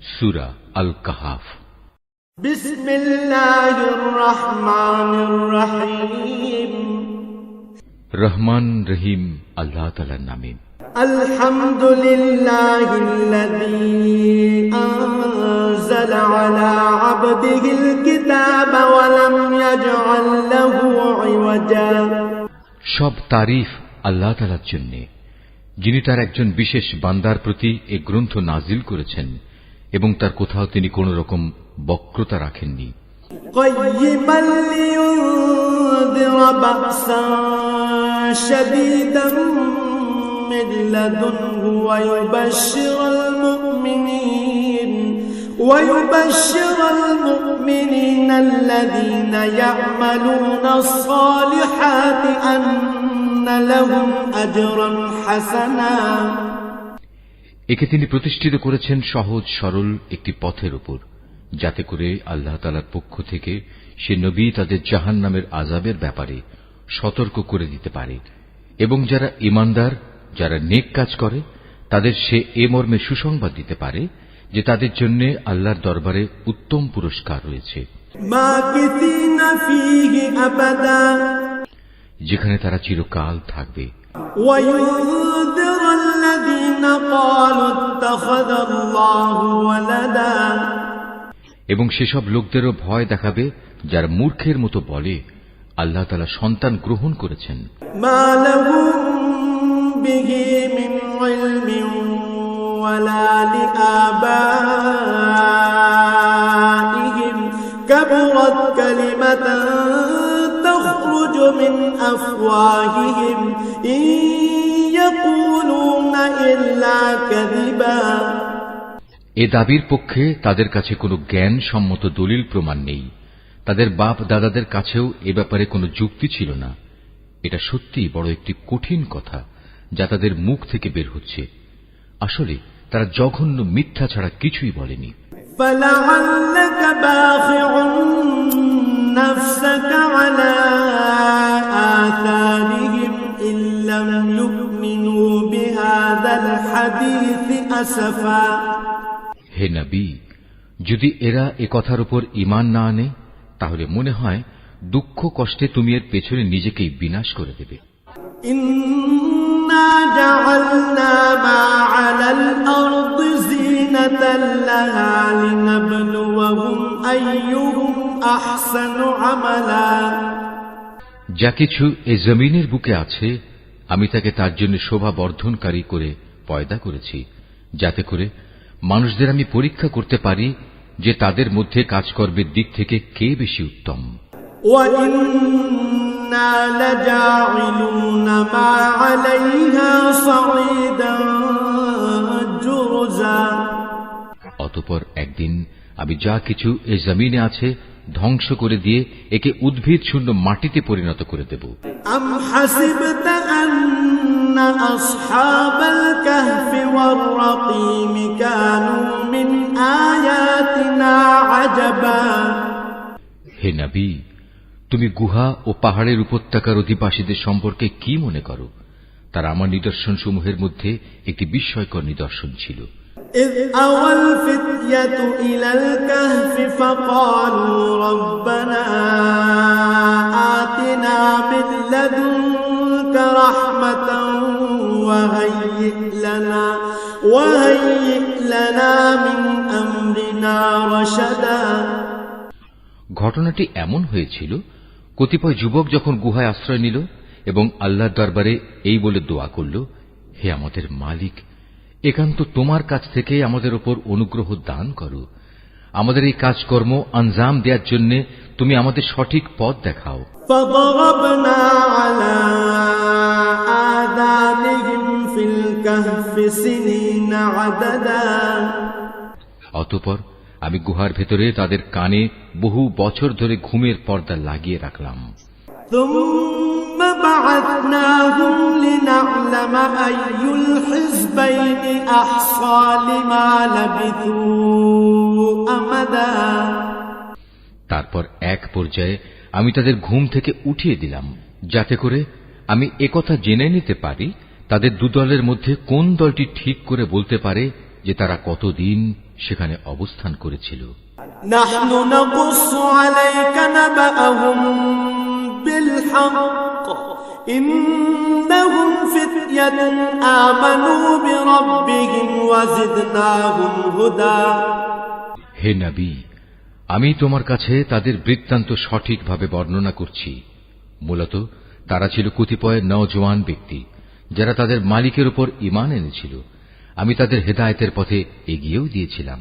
সূরা আল কাহাফ। বিসমিল্লাহির রহমানির রহিম। রহমান রহিম আল্লাহ তাআলার নামে। আলহামদুলিল্লাহিল্লাযী আনজালা আলা আবদিহিল কিতাবা ওয়া লাম ইয়াজআল লাহু ইওয়াজা। সব তারিফ আল্লাহ তাআলার জন্য, যিনি তার একজন বিশেষ বান্দার প্রতি এই গ্রন্থ নাজিল করেছেন এবং তার কোথাও তিনি কোন রকম বক্রতা রাখেননি। قيما لينذر بأسا شديدا من لدنه ويبشر المؤمنين الذين يعملون الصالحات أن لهم أجرا حسنا। একে তিনি প্রতিষ্ঠিত করেছেন সহজ সরল একটি পথের উপর, যাতে করে আল্লাহ তাআলার পক্ষ থেকে সে নবী তাদের জাহান্নামের আযাবের ব্যাপারে সতর্ক করে দিতে পারে এবং যারা ঈমানদার, যারা নেক কাজ করে, তাদের সে এ মর্মে সুসংবাদ দিতে পারে যে তাদের জন্য আল্লাহর দরবারে উত্তম পুরস্কার রয়েছে, যেখানে তারা চিরকাল থাকবে। এবং সেসব লোকদেরও ভয় দেখাবে যারা মূর্খের মতো বলে আল্লাহ তাআলা সন্তান গ্রহণ করেছেন। كبرت كلمة تخرج من أفواههم إن يقولون إلا كذبا। এ দাবির পক্ষে তাদের কাছে কোনো জ্ঞান সম্মত দলিল প্রমাণ নেই, তাদের বাপ দাদাদের কাছেও এ ব্যাপারে কোনো যুক্তি ছিল না। এটা সত্যিই বড় একটি কঠিন কথা যা তাদের মুখ থেকে বের হচ্ছে। আসলে তারা জঘন্য মিথ্যা ছাড়া কিছুই বলেনি। فلعلك باخع نفسك على آثارهم إن لم يؤمنوا بهذا الحديث أسفا। হে নবী, যদি এরা এ কথার উপর ঈমান না আনে তাহলে মনে হয় দুঃখ কষ্টে তুমি এর পেছনে নিজেকেই বিনাশ করে দেবে। ইন্না জাআলনা মা আলাল আরদি জিনাতাল লাহা লিনাবলুয়াহুম আইয়ুহুম আহসানু আমালা। যা কিছু এই জমিনের বুকে আছে আমি তাকে তার জন্য শোভা বর্ধনকারী করে পয়দা করেছি, যাতে করে মানুষদের আমি পরীক্ষা করতে পারি যে তাদের মধ্যে কাজকর্মের দিক থেকে কে বেশি উত্তম। অতঃপর একদিন আমি যা কিছু এই জমিনে আছে ধ্বংস করে দিয়ে একে উদ্ভিদ শূন্য মাটিতে পরিণত করে দেব। আম হাসিবতা আন্না আসহাবাল কাহফি ওয়ার রাকিম কানু মিন আয়াতিনা আজাবা। হে নবী, তুমি গুহা ও পাহাড়ের উপত্যকার অধিবাসীদের সম্পর্কে কি মনে করো? তারা আমার নিদর্শন সমূহের মধ্যে একটি বিস্ময়কর নিদর্শন ছিল। إذ أوى الفتية إلى الكهف فقالوا ربنا آتنا من لدنك رحمة وهيئ لنا من أمرنا رشدا। ঘটনাটি এমন হয়েছিল, কতিপয় যুবক যখন গুহায় আশ্রয় নিল এবং আল্লাহর দরবারে এই বলে দোয়া করল, হে আমাদের মালিক, একান্ত তোমার কাছ থেকে আমাদের উপর অনুগ্রহ দান করো, আমাদের এই কাজকর্ম আঞ্জাম দেওয়ার জন্য তুমি আমাদের সঠিক পথ দেখাও। فضربنا على آذانهم في الكهف سنين عددا। অতঃপর আমি গুহার ভেতরে তাদের কানে বহু বছর ধরে ঘুমের পর্দা লাগিয়ে রাখলাম। ثم بعثناهم لنعلم أي الحزبين أحصى لما لبثوا أمدا। তারপর এক পর্যায়ে আমি তাদের ঘুম থেকে উঠিয়ে দিলাম, যাতে করে আমি একথা জেনে নিতে পারি তাদের দুদলের মধ্যে কোন দলটি ঠিক করে বলতে পারে যে তারা কতদিন সেখানে অবস্থান করেছিল। نحن نقص عليك نبأهم بالحق إنهم فتية آمنوا بربهم وزدناهم هدى। হে নবী, আমি তোমার কাছে তাদের বৃত্তান্ত সঠিকভাবে বর্ণনা করছি। মূলত তারা ছিল কতিপয় নওজোয়ান ব্যক্তি যারা তাদের মালিকের উপর ঈমান এনেছিল। আমি তাদের হেদায়েতের পথে এগিয়েও দিয়েছিলাম।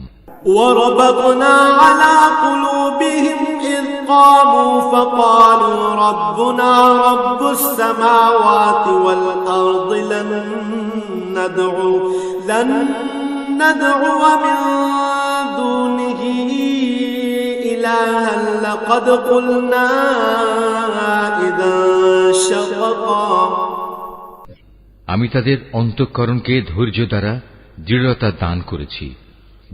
وربطنا على قلوبهم إذ قاموا فقالوا ربنا رب السماوات والأرض لن ندعو من دونه إلها لقد قلنا إذا شططا। আমি তাদের অন্তঃকরণকে ধৈর্য দ্বারা দৃঢ়তা দান করেছি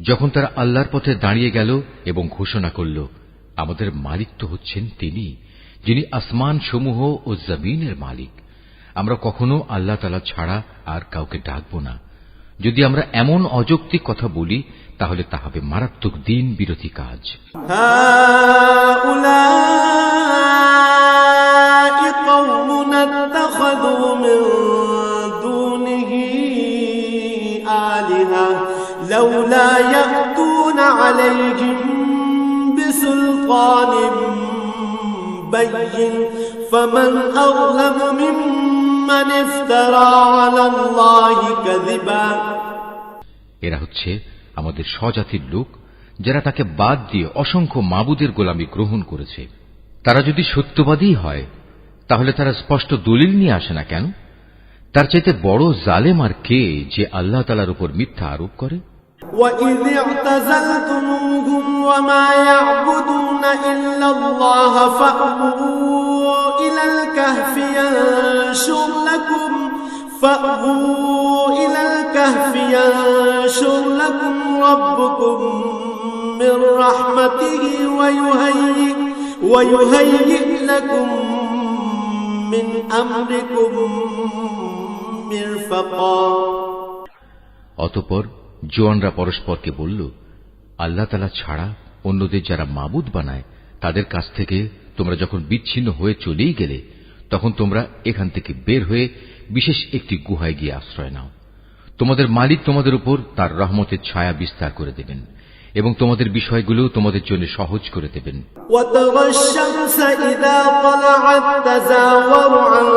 যখন তারা আল্লাহর পথে দাঁড়িয়ে গেল এবং ঘোষণা করল, আমাদের মালিক তো হচ্ছেন তিনি, যিনি আসমান সমূহ ও জমিনের মালিক। আমরা কখনো আল্লাহ তাআলা ছাড়া আর কাউকে ডাকব না। যদি আমরা এমন অযৌক্তিক কথা বলি তাহলে তা হবে মারাত্মক দিন বিরোধী কাজ। لولا يأتون عليهم بسلطان بين فمن أظلم ممن افترى على الله كذبا। এরা হচ্ছে আমাদের স্বজাতির লোক যারা তাকে বাদ দিয়ে অসংখ্য মাবুদের গোলামি গ্রহণ করেছে। তারা যদি সত্যবাদী হয় তাহলে তারা স্পষ্ট দলিল নিয়ে আসে না কেন? তার চাইতে বড় জালেম আর কে যে আল্লাহ তাআলার উপর মিথ্যা আরোপ করে? وَإِذِ اعْتَزَلْتُمُوهُمْ وَمَا يَعْبُدُونَ إِلَّا اللَّهَ فَأْوُوا إِلَى الْكَهْفِ يَنشُرْ لَكُمْ رَبُّكُمْ مِنْ رَحْمَتِهِ وَيُهَيِّئْ لَكُمْ مِنْ أَمْرِكُمْ مِرْفَقًا। অতঃপর জোয়ানরা পরস্পরকে বলল, আল্লাহ তাআলা ছাড়া অন্যদের যারা মাবুদ বানায় তাদের কাছ থেকে তোমরা যখন বিচ্ছিন্ন হয়ে চলেই গেলে তখন তোমরা এখান থেকে বের হয়ে বিশেষ একটি গুহায় গিয়ে আশ্রয় নাও। তোমাদের মালিক তোমাদের উপর তার রহমতের ছায়া বিস্তার করে দেবেন এবং তোমাদের বিষয়গুলো তোমাদের জন্য সহজ করে দেবেন। وَتَرَى الشَّمْسَ إِذَا طَلَعَتْ تَزَاوَرُ عَنْ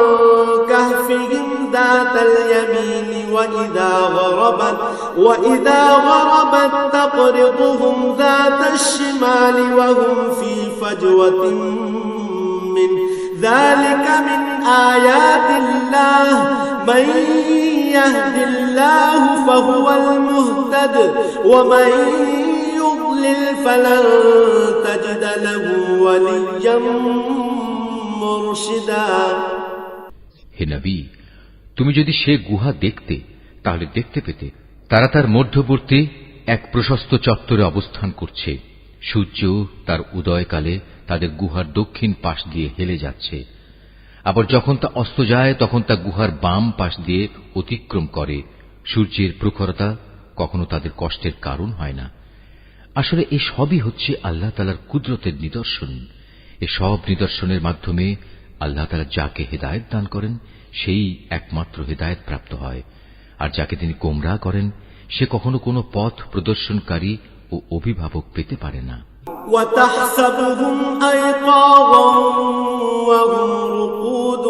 كَهْفِهِمْ ذَاتَ الْيَمِينِ وَإِذَا غَرَبَتْ تَقْرِضُهُمْ ذَاتَ الشِّمَالِ وَهُمْ فِي فَجْوَةٍ مِّنْهُ ذَلِكَ مِنْ آيَاتِ اللَّهِ مَنْ يَهْدِ اللَّهُ فَهُوَ الْمُهْتَدِ وَمَنْ يُضْلِلْ فَلَنْ تَجِدَ لَهُ وَلِيًّا مُرْشِدًا। হে নবী, তুমি যদি সে গুহা দেখতে তাহলে দেখতে পেতে তারা তার মধ্যবর্তী এক প্রশস্ত চত্বরে অবস্থান করছে। সূর্য তার উদয়কালে তাদের গুহার দক্ষিণ পাশ দিয়ে হেলে যাচ্ছে, আবার যখন তা অস্ত যায় তখন তা গুহার বাম পাশ দিয়ে অতিক্রম করে। সূর্যের প্রখরতা কখনো তাদের কষ্টের কারণ হয় না। আসলে এ সবই হচ্ছে আল্লাহ তাআলার কুদরতের নিদর্শন। এ সব নিদর্শনের মাধ্যমে আল্লাহ তাআলা যাকে হেদায়েত দান করেন সেই একমাত্র হেদায়েত প্রাপ্ত হয়, আর যাকে তিনি গোমরাহ করেন সে কখনো কোনো পথ প্রদর্শনকারী ও অভিভাবক পেতে পারে না। وَتَحْسَبُهُمْ أَيْقَاظًا وَهُمْ رُقُودٌ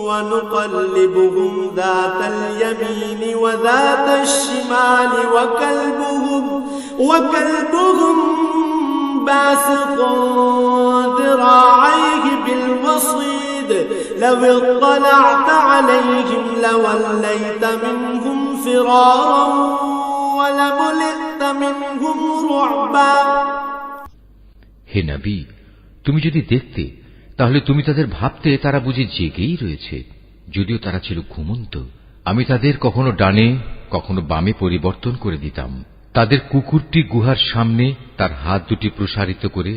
وَنُقَلِّبُهُمْ ذَاتَ الْيَمِينِ وَذَاتَ الشِّمَالِ وَكَلْبُهُمْ بَاسِطٌ ذِرَاعَيْهِ بِالْوَصِيدِ لَوِ اطَّلَعْتَ عَلَيْهِمْ لَوَلَّيْتَ مِنْهُمْ فِرَارًا وَلَمُلِئْتَ مِنْهُمْ رُعْبًا। হে নবী, তুমি যদি দেখতে তাহলে তুমি তাদের ভাবতে তারা বুঝি জেগেই রয়েছে, যদিও তারা ছিল ঘুমন্ত। আমি তাদের কখনো ডানে কখনো বামে পরিবর্তন করে দিতাম। তাদের কুকুরটি গুহার সামনে তার হাত দুটি প্রসারিত করে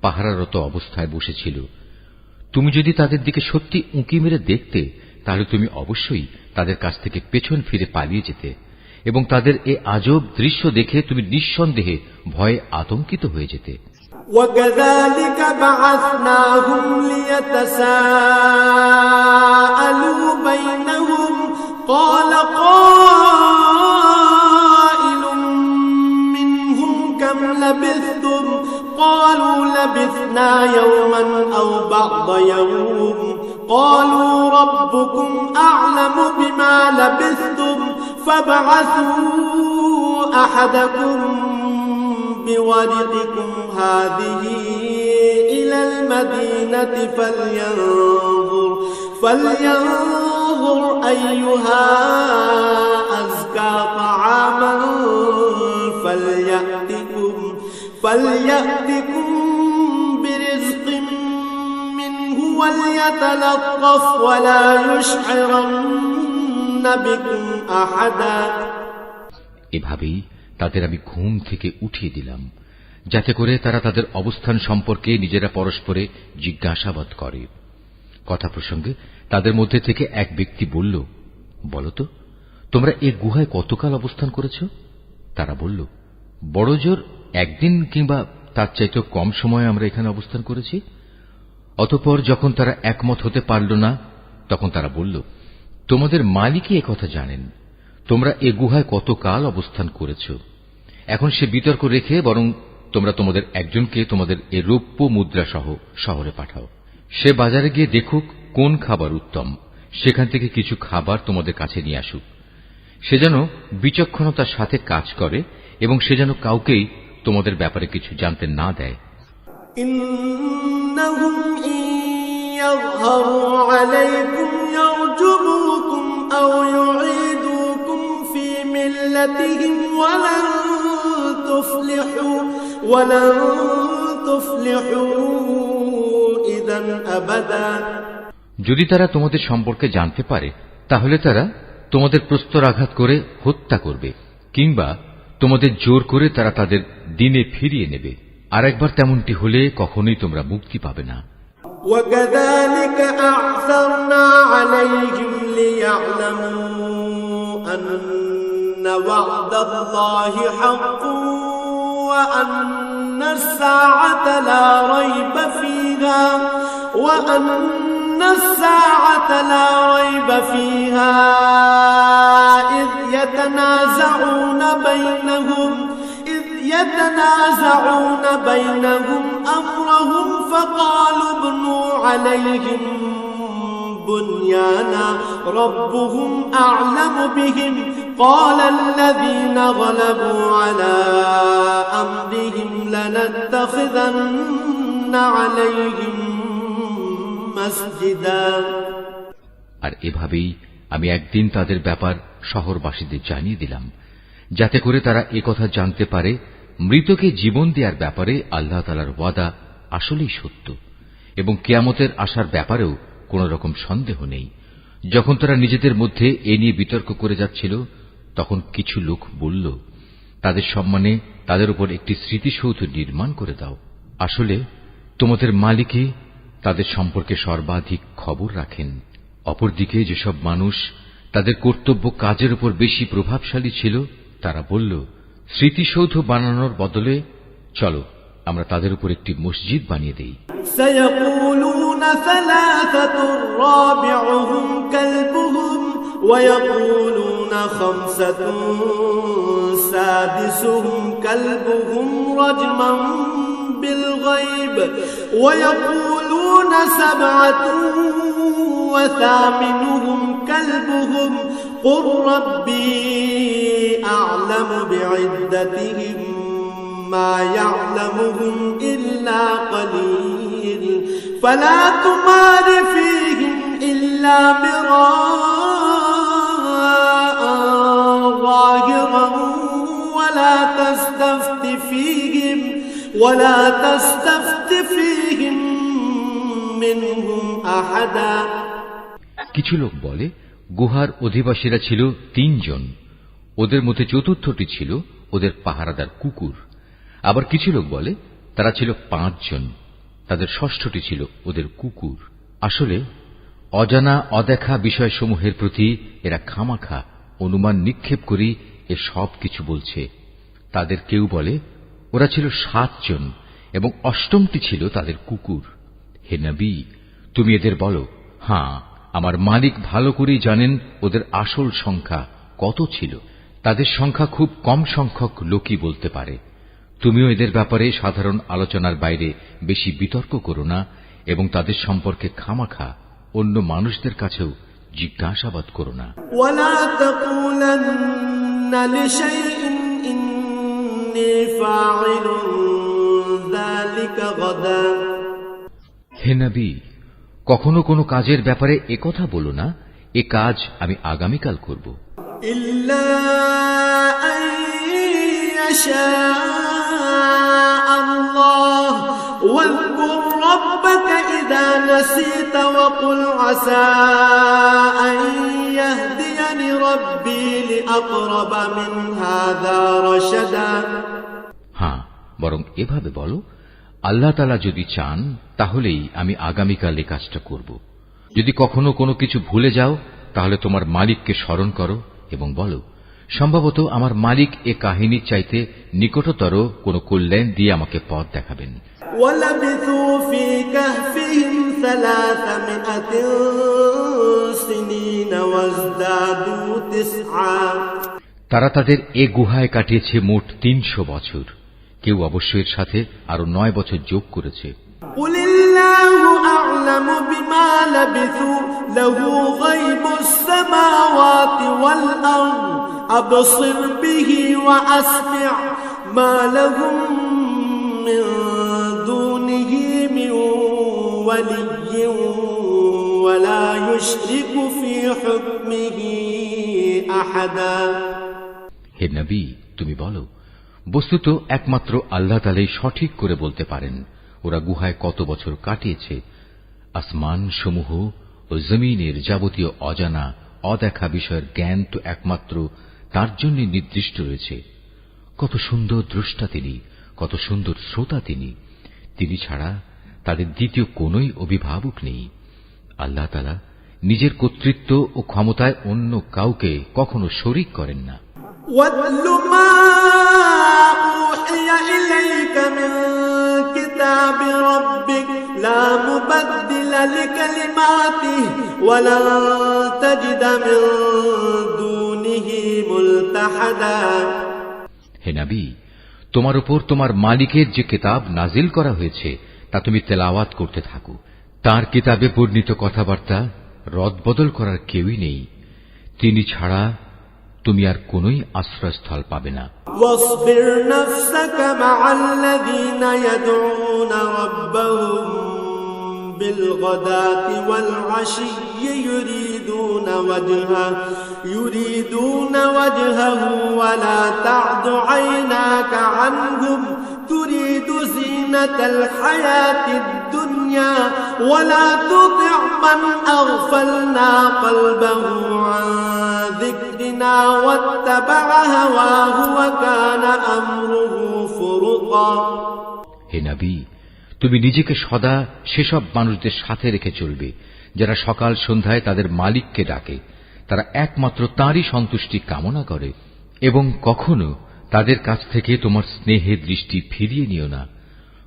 পাহারারত অবস্থায় বসেছিল। তুমি যদি তাদের দিকে সত্যি উঁকি মেরে দেখতে তাহলে তুমি অবশ্যই তাদের কাছ থেকে পেছন ফিরে পালিয়ে যেতে এবং তাদের এ আজব দৃশ্য দেখে তুমি নিঃসন্দেহে ভয়ে আতঙ্কিত হয়ে যেতে। وَكَذَلِكَ بَعَثْنَاهُمْ لِيَتَسَاءَلُوا بَيْنَهُمْ قَالَ قَائِلٌ مِّنْهُمْ كَمْ لَبِثْتُمْ قَالُوا لَبِثْنَا يَوْمًا أَوْ بَعْضَ يَوْمٍ قَالُوا رَبُّكُمْ أَعْلَمُ بِمَا لَبِثْتُمْ فَابْعَثُوا أَحَدَكُمْ بورقكم هذه إلى المدينة فلينظر أيها أزكى طعاما فليأتكم برزق منه وليتلطف ولا يشعرن بكم أحدا। এভাবেই তাদের আমি ঘুম থেকে উঠিয়ে দিলাম, যাতে করে তারা তাদের অবস্থান সম্পর্কে নিজেরা পরস্পরে জিজ্ঞাসাবাদ করে। কথা প্রসঙ্গে তাদের মধ্যে থেকে এক ব্যক্তি বলল, বলতো তোমরা এ গুহায় কতকাল অবস্থান করেছ? তারা বলল, বড় জোর একদিন কিংবা তার চাইতেও কম সময় আমরা এখানে অবস্থান করেছি। অতঃপর যখন তারা একমত হতে পারল না, তখন তারা বলল, তোমাদের মালিকই একথা জানেন, তোমরা এ গুহায় কতকাল অবস্থান করেছ। এখন সে বিতর্ক রেখে বরং তোমরা তোমাদের একজনকে তোমাদের এ রৌপ্য মুদ্রা সহ শহরে পাঠাও। সে বাজারে গিয়ে দেখুক কোন খাবার উত্তম, সেখান থেকে কিছু খাবার তোমাদের কাছে নিয়ে আসুক। সে যেন বিচক্ষণতার সাথে কাজ করে এবং সে যেন কাউকেই তোমাদের ব্যাপারে কিছু জানতে না দেয়। ইন্নাহুম ইয়াযহারু আলাইকুম ইয়ারজুমুকুম আও ইউঈদুকুম ফি মিল্লাতিহিম ওয়ালান তুফলিহু ইযান আবাদা। যদি তারা তোমাদের সম্পর্কে জানতে পারে, তাহলে তারা তোমাদের প্রস্তরাঘাত করে হত্যা করবে, কিংবা তোমাদের জোর করে তারা তাদের দিনে ফিরিয়ে নেবে। আর একবার তেমনটি হলে কখনোই তোমরা মুক্তি পাবে না। وَكَذَلِكَ أَعْثَرْنَا عَلَيْهِمْ لِيَعْلَمُوا أَنَّ وَعْدَ اللَّهِ حَقٌّ وَأَنَّ السَّاعَةَ لَا رَيْبَ فِيهَا إِذْ يَتَنَازَعُونَ بَيْنَهُمْ أَمْرَهُمْ فَقَالُوا ابْنُوا عَلَيْهِمْ بُنْيَانًا رَبُّهُمْ أَعْلَمُ بِهِمْ قَالَ الَّذِينَ غَلَبُوا عَلَى أَمْرِهِمْ لَنَتَّخِذَنَّ عَلَيْهِمْ مسجدا। আর এভাবেই আমি একদিন তাদের ব্যাপার শহরবাসীদের জানিয়ে দিলাম, যাতে করে তারা একথা জানতে পারে মৃতকে জীবন দেওয়ার ব্যাপারে আল্লাহ তাআলার ওয়াদা আসলেই সত্য এবং কিয়ামতের আসার ব্যাপারেও কোন রকম সন্দেহ নেই। যখন তারা নিজেদের মধ্যে এ নিয়ে বিতর্ক করে যাচ্ছিল, তখন কিছু লোক বলল, তাদের সম্মানে তাদের উপর একটি স্মৃতিসৌধ নির্মাণ করে দাও। আসলে তোমাদের মালিকই তাদের সম্পর্কে সর্বাধিক খবর রাখেন। অপরদিকে যেসব মানুষ তাদের কর্তব্য কাজের উপর বেশি প্রভাবশালী ছিল, তারা বলল, স্মৃতিসৌধ বানানোর বদলে চলো আমরা তাদের উপর একটি মসজিদ বানিয়ে দেই। سيقولون ثلاثة رابعهم كلبهم ويقولون خمسة سادسهم كلبهم رجما بالغيب ويقولون سبعة وثامنهم كلبهم قل ربي أعلم بعدتهم ما يعلمهم إلا قليل فلا تمار فيهم إلا مراء ظاهرا ولا تستفت فيهم منهم أحدا। কিছু লোক বলে গুহার অধিবাসীরা ছিল 3 জন, ওদের মধ্যে চতুর্থটি ছিল ওদের পাহারাদার কুকুর। আবার কিছু লোক বলে তারা ছিল 5 জন, তাদের ষষ্ঠটি ছিল ওদের কুকুর। আসলে অজানা অদেখা বিষয়সমূহের প্রতি এরা খামাখা অনুমান নিক্ষেপ করে এ সব কিছু বলছে। তাদের কেউ বলে ওরা ছিল 7 জন এবং 8টি ছিল তাদের কুকুর। হে নবী, তুমি এদের বলো, হ্যাঁ, আমার মালিক ভালো করেই জানেন ওদের আসল সংখ্যা কত ছিল। তাদের সংখ্যা খুব কম সংখ্যক লোকই বলতে পারে। তুমিও এদের ব্যাপারে সাধারণ আলোচনার বাইরে বেশি বিতর্ক করো না এবং তাদের সম্পর্কে খামাখা অন্য মানুষদের কাছেও জিজ্ঞাসাবাদ করো না। ওয়ালা তাকুলান্না লিশাইইন ইন্নী ফাইলুন যালিকা গাদা। হে নবী, কখনো কোনো কাজের ব্যাপারে একথা বলো না, এ কাজ আমি আগামীকাল করব। ইল্লা আন ইয়াশা আল্লাহ ওয়াযকুর রাব্বাকা ইযা নাসিতা ওয়া কুল আসা আন ইয়াহদিয়ানি রাব্বি লিআকরাবা মিন হাযা রাশাদা। হ্যাঁ, বরং এভাবে বলো, আল্লাহ তাআলা যদি চান তাহলেই আমি আগামীকাল এই কাজটা করব। যদি কখনো কোনো কিছু ভুলে যাও তাহলে তোমার মালিককে স্মরণ করো এবং বলো, সম্ভবত আমার মালিক এ কাহিনীর চাইতে নিকটতর কোন কল্যাণ দিয়ে আমাকে পথ দেখাবেন। ওয়ালাবিথু ফি কাহফিহিম 300 সিনিন ওয়াজদাদু 9। তারা তাদের এ গুহায় কাটিয়েছে মোট 300 বছর। কেউ অবশ্য এর সাথে আরো 9 বছর যোগ করেছে। কুলিল্লাহু আ'লামু বিমা লাবিথু লাহু গায়বুস সামাওয়াতি ওয়াল আরদ আবসির বিহি ওয়া আসমি' মা লাহুম মিন দুনিহি মিন ওয়ালিয়্যিন ওয়া লা ইউশরিকু ফি হুকমিহি আহাদা। হে নবী, তুমি বলো, বস্তুত একমাত্র আল্লাহ তাআলাই সঠিক করে বলতে পারেন ওরা গুহায় কত বছর কাটিয়েছে। আসমান সমূহ ও জমিনের যাবতীয় অজানা অদেখা বিষয়ের জ্ঞান তো একমাত্র তার জন্য নির্দিষ্ট রয়েছে। কত সুন্দর দ্রষ্টা তিনি, কত সুন্দর শ্রোতা তিনি। তিনি ছাড়া তাদের দ্বিতীয় কোনই অভিভাবক নেই। আল্লাহ তাআলা নিজের কর্তৃত্ব ও ক্ষমতায় অন্য কাউকে কখনো শরীক করেন না। وَاتْلُ مَا أُوحِيَ إِلَيْكَ مِنْ كِتَابِ رَبِّكَ لَا مُبَدِّلَ لِكَلِمَاتِهِ وَلَنْ تَجِدَ مِنْ دُونِهِ مُلْتَحَدًا। হে নবী, তোমার উপর তোমার মালিকের যে কিতাব নাজিল করা হয়েছে তা তুমি তেলাওয়াত করতে থাকো। তার কিতাবে বর্ণিত কথাবার্তা রদবদল করার কেউই নেই। তিনি ছাড়া তুমি আর কোনই আশ্রয়স্থল পাবে না। واصبر نفسك مع الذين يدعون ربهم بالغداة والعشي يريدون وجهه ولا تعد عيناك عنهم تريد زينة الحياة الدنيا ولا تطع من أغفلنا قلبه عن ذكرنا واتبع هواه وكان أمره فرطا। হে নবী, তুমি নিজেকে সদা সেসব মানুষদের সাথে রেখে চলবে যারা সকাল সন্ধ্যায় তাদের মালিককে ডাকে। তারা একমাত্র তাঁরই সন্তুষ্টি কামনা করে এবং কখনো তাদের কাছ থেকে তোমার স্নেহের দৃষ্টি ফিরিয়ে নিও না।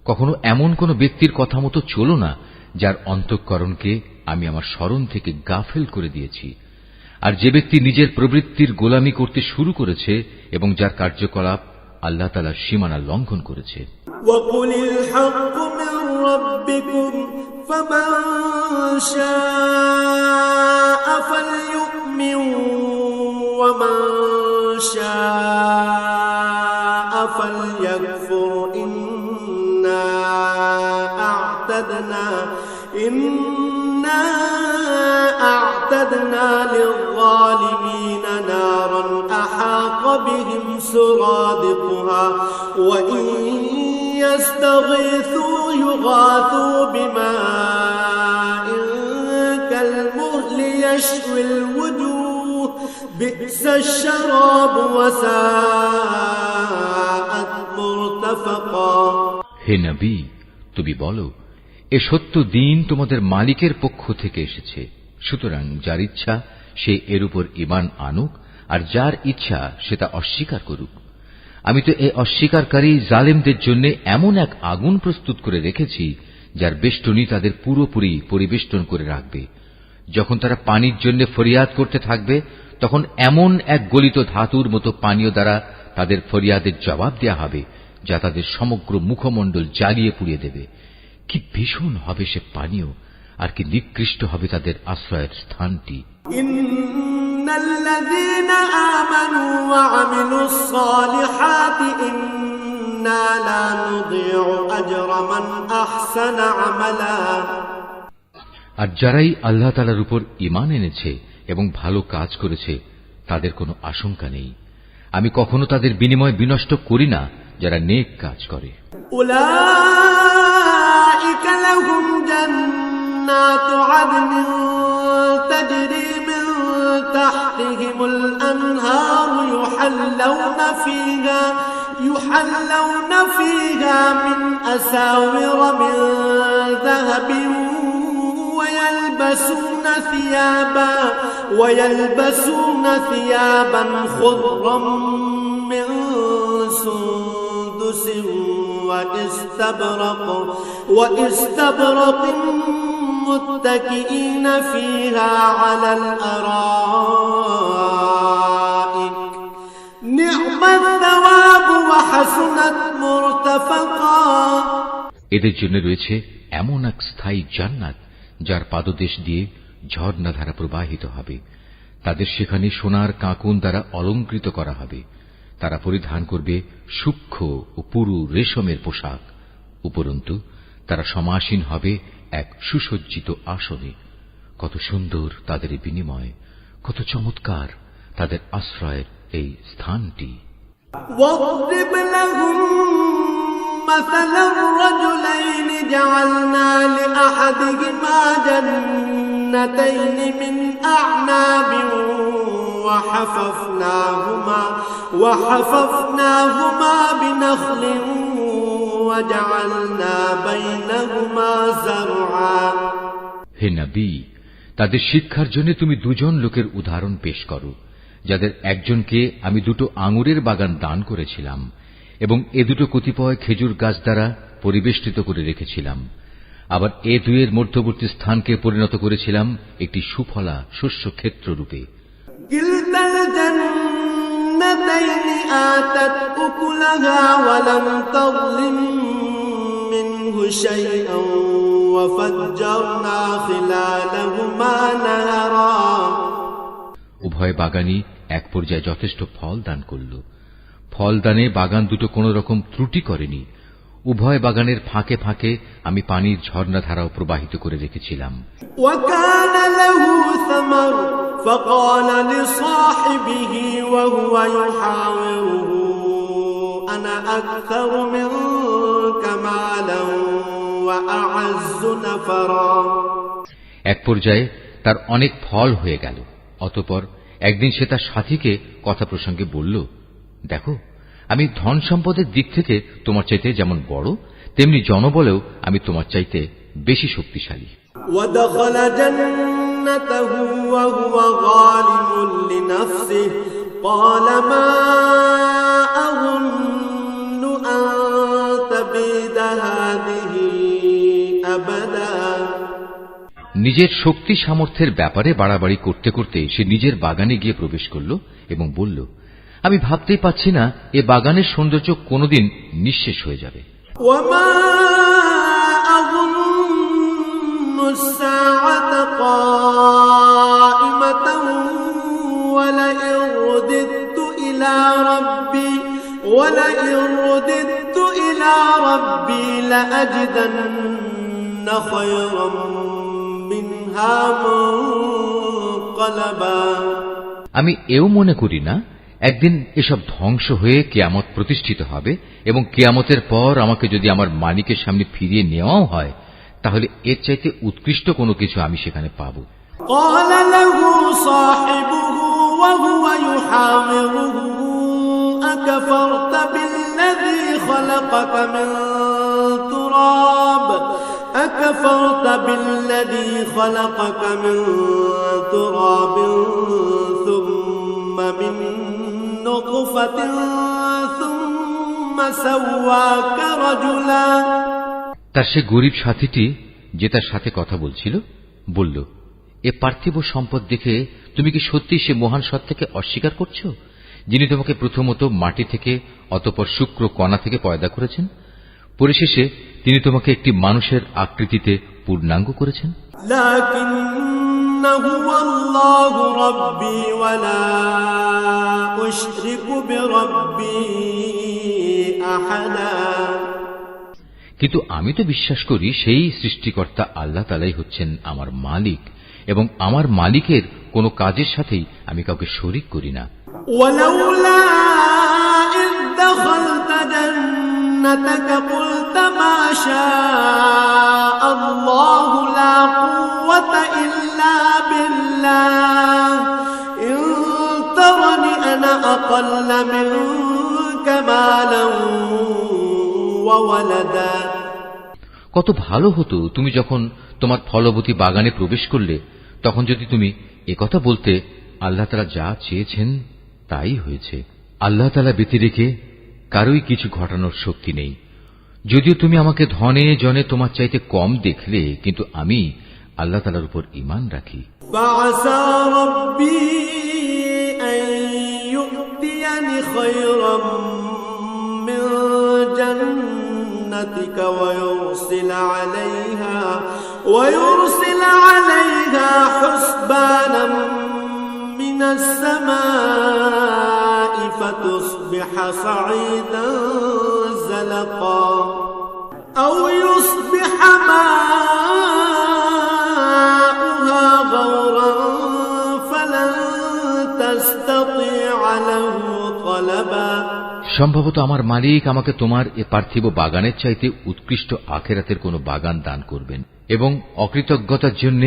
কখনো এমন কোন ব্যক্তির কথা মতো চলো না যার অন্তঃকরণকে আমি আমার স্মরণ থেকে গাফেল করে দিয়েছি। আর যে ব্যক্তি নিজের প্রবৃত্তির গোলামি করতে শুরু করেছে এবং যার কার্যকলাপ আল্লাহ তাআলার সীমানা লঙ্ঘন করেছে। وَقُلِ الْحَقُّ مِنْ رَبِّكُمْ فَمَنْ شَاءَ فَلْيُؤْمِنْ وَمَنْ شَاءَ فَلْيَكْفُرْ إِنَّا أَعْتَدْنَا لِلظَّالِمِينَ نَارًا أَحَاطَ بِهِمْ سُرَادِقُهَا وَإِنْ يَسْتَغِيثُوا يُغَاثُوا بِمَاءٍ كَالْمُهْلِ يَشْوِي الْوُجُوهَ بِئْسَ الشَّرَابُ وَسَاءَتْ مُرْتَفَقًا। হে নবী, তুমি বলো, এ সত্য দিন তোমাদের মালিকের পক্ষ থেকে এসেছে। সুতরাং যার ইচ্ছা সে এর উপর ঈমান আনুক আর যার ইচ্ছা সে তা অস্বীকার করুক। আমি তো এই অস্বীকারী জালেমদের জন্য এমন এক আগুন প্রস্তুত করে রেখেছি যার বেষ্টনী তাদের পুরোপুরি পরিবেষ্টন করে রাখবে। যখন তারা পানির জন্য ফরিয়াদ করতে থাকবে, তখন এমন এক গলিত ধাতুর মতো পানীয় দ্বারা তাদের ফরিয়াদের জবাব দেয়া হবে, যা তাদের সমগ্র মুখমণ্ডল জ্বালিয়ে পুড়িয়ে দেবে। কি ভীষণ হবে সে পানীয়, আর কি নিকৃষ্ট হবে তাদের আশ্রয়ের স্থানটি। ইন্নাল্লাযীনা আমানু ওয়া আমিলুস সালিহাতি ইন্না লা নুযিউ আজরা মান আহসানা আমালা। আর যারাই আল্লাহ তাআলার উপর ঈমান এনেছে এবং ভালো কাজ করেছে, তাদের কোনো আশঙ্কা নেই। আমি কখনো তাদের বিনিময় বিনষ্ট করি না যারা নেক কাজ করে। উলাইকা লাহুম জান্নাতু আদনিন তাজরি মিন তাহতিহিমুল আনহারু يحلون فيها من أساور من ذهب ويلبسون ثيابا خضرا من سندس واستبرق متكئين فيها على الأرائك نعم الثواب وحسنت مرتفقا। এদের জন্য রয়েছে এমন এক স্থায়ী জান্নাত যার পাদদেশ দিয়ে ঝর্ণাধারা প্রবাহিত হবে। তাদের সেখানে সোনার কাঁকুন দ্বারা অলঙ্কৃত করা হবে। তারা পরিধান করবে সূক্ষ্ম ও পুরু রেশমের পোশাক। উপরন্তু তারা সমাসীন হবে এক সুসজ্জিত আসনে। কত সুন্দর তাদের বিনিময়, কত চমৎকার তাদের আশ্রয়ের এই স্থানটি। مثل الرجلين جعلنا لأحدهما جنتين من أعناب وحففناهما بنخل وجعلنا بينهما زرعا। হে নবী, তাদের শিক্ষার জন্য তুমি দুজন লোকের উদাহরণ পেশ করো, যাদের একজনকে আমি দুটো আঙুরের বাগান দান করেছিলাম এবং এ দুটো কতিপয় খেজুর গাছ দ্বারা পরিবেষ্টিত করে রেখেছিলাম। আবার এ দুয়ের মধ্যবর্তী স্থানকে পরিণত করেছিলাম একটি সুফলা শস্য ক্ষেত্র রূপে। কিলতাল জান্নাতাইনি আতাত উকুলাহা ওয়া লাম তাযলিম মিনহু শাইআন ওয়া ফাজ্জারনা খিলালাহুমা নাহারা। উভয় বাগানই এক পর্যায়ে যথেষ্ট ফল দান করল। ফলদানে বাগান দুটো কোন রকম ত্রুটি করেনি। উভয় বাগানের ফাঁকে ফাঁকে আমি পানির ঝর্ণাধারাও প্রবাহিত করে রেখেছিলাম। এক পর্যায়ে তার অনেক ফল হয়ে গেল। অতঃপর একদিন সে তার সাথীকে কথা প্রসঙ্গে বলল, দেখো, আমি ধন সম্পদের দিক থেকে তোমার চাইতে যেমন বড়, তেমনি জনবলেও আমি তোমার চাইতে বেশি শক্তিশালী। নিজের শক্তি সামর্থ্যের ব্যাপারে বাড়াবাড়ি করতে করতে সে নিজের বাগানে গিয়ে প্রবেশ করল এবং বলল, আমি ভাবতেই পাচ্ছি না এ বাগানের সৌন্দর্য কোনদিন নিঃশেষ হয়ে যাবে। আমি এও মনে করি না একদিন এসব ধ্বংস হয়ে কিয়ামত প্রতিষ্ঠিত হবে এবং কিয়ামতের পর আমাকে যদি আমার মালিকের সামনে ফিরিয়ে নেওয়াও হয়, তাহলে এর চাইতে উৎকৃষ্ট কোনো কিছু আমি সেখানে পাব। أكفرت بالذي خلقك من تراب ثم من نطفة ثم سواك رجلا। তার সে গরিব সাথীটি যে তার সাথে কথা বলছিল বলল, এ পার্থিব সম্পদ দেখে তুমি কি সত্যি সে মহান সত্তাকে অস্বীকার করছো, যিনি তোমাকে প্রথমত মাটি থেকে অতঃপর শুক্র কণা থেকে পয়দা করেছেন, পরিশেষে তিনি তোমাকে একটি মানুষের আকৃতিতে পূর্ণাঙ্গ করেছেন। লাকিন্নাহু আল্লাহু রাব্বী ওয়া লা উশরিকু বিরাব্বী আহাদা। কিন্তু আমি তো বিশ্বাস করি সেই সৃষ্টিকর্তা আল্লাহ তাআলাই হচ্ছেন আমার মালিক এবং আমার মালিকের কোন কাজের সাথেই আমি কাউকে শরীক করি না। ওয়ালাউলা ইয দাখালতা জান্নাতাকা কুলতা মা শাআল্লাহু লা কুওয়াতা ইল্লা বিল্লাহ ইন তারানি আনা আকাল্লা মিনকা মালান ওয়া ওয়ালাদা। কত ভালো হতো তুমি যখন তোমার ফলবতী বাগানে প্রবেশ করলে তখন যদি তুমি একথা বলতে, আল্লাহ তাআলা যা চেয়েছেন তাই হয়েছে। আল্লাহ তাআলা ব্যতিরেকে কারোই কিছু ঘটানোর শক্তি নেই। যদিও তুমি আমাকে ধনে জনে তোমার চাইতে কম দেখলে, কিন্তু আমি আল্লাহ তাআলার উপর ঈমান রাখি। ফাআসা রাব্বী আন ইউ'তিয়ানি খায়রাম মিন জান্নাতিকা ওয়া يرسل عليها حسبانا من السماء فتصبح صعيدا زلقا أو يصبح ماؤها غورا فلن تستطيع له طلبا। সম্ভবত আমার মালিক আমাকে তোমার এ পার্থিব বাগানের চাইতে উৎকৃষ্ট আখিরাতের কোন বাগান দান করবেন এবং অকৃতজ্ঞতার জন্য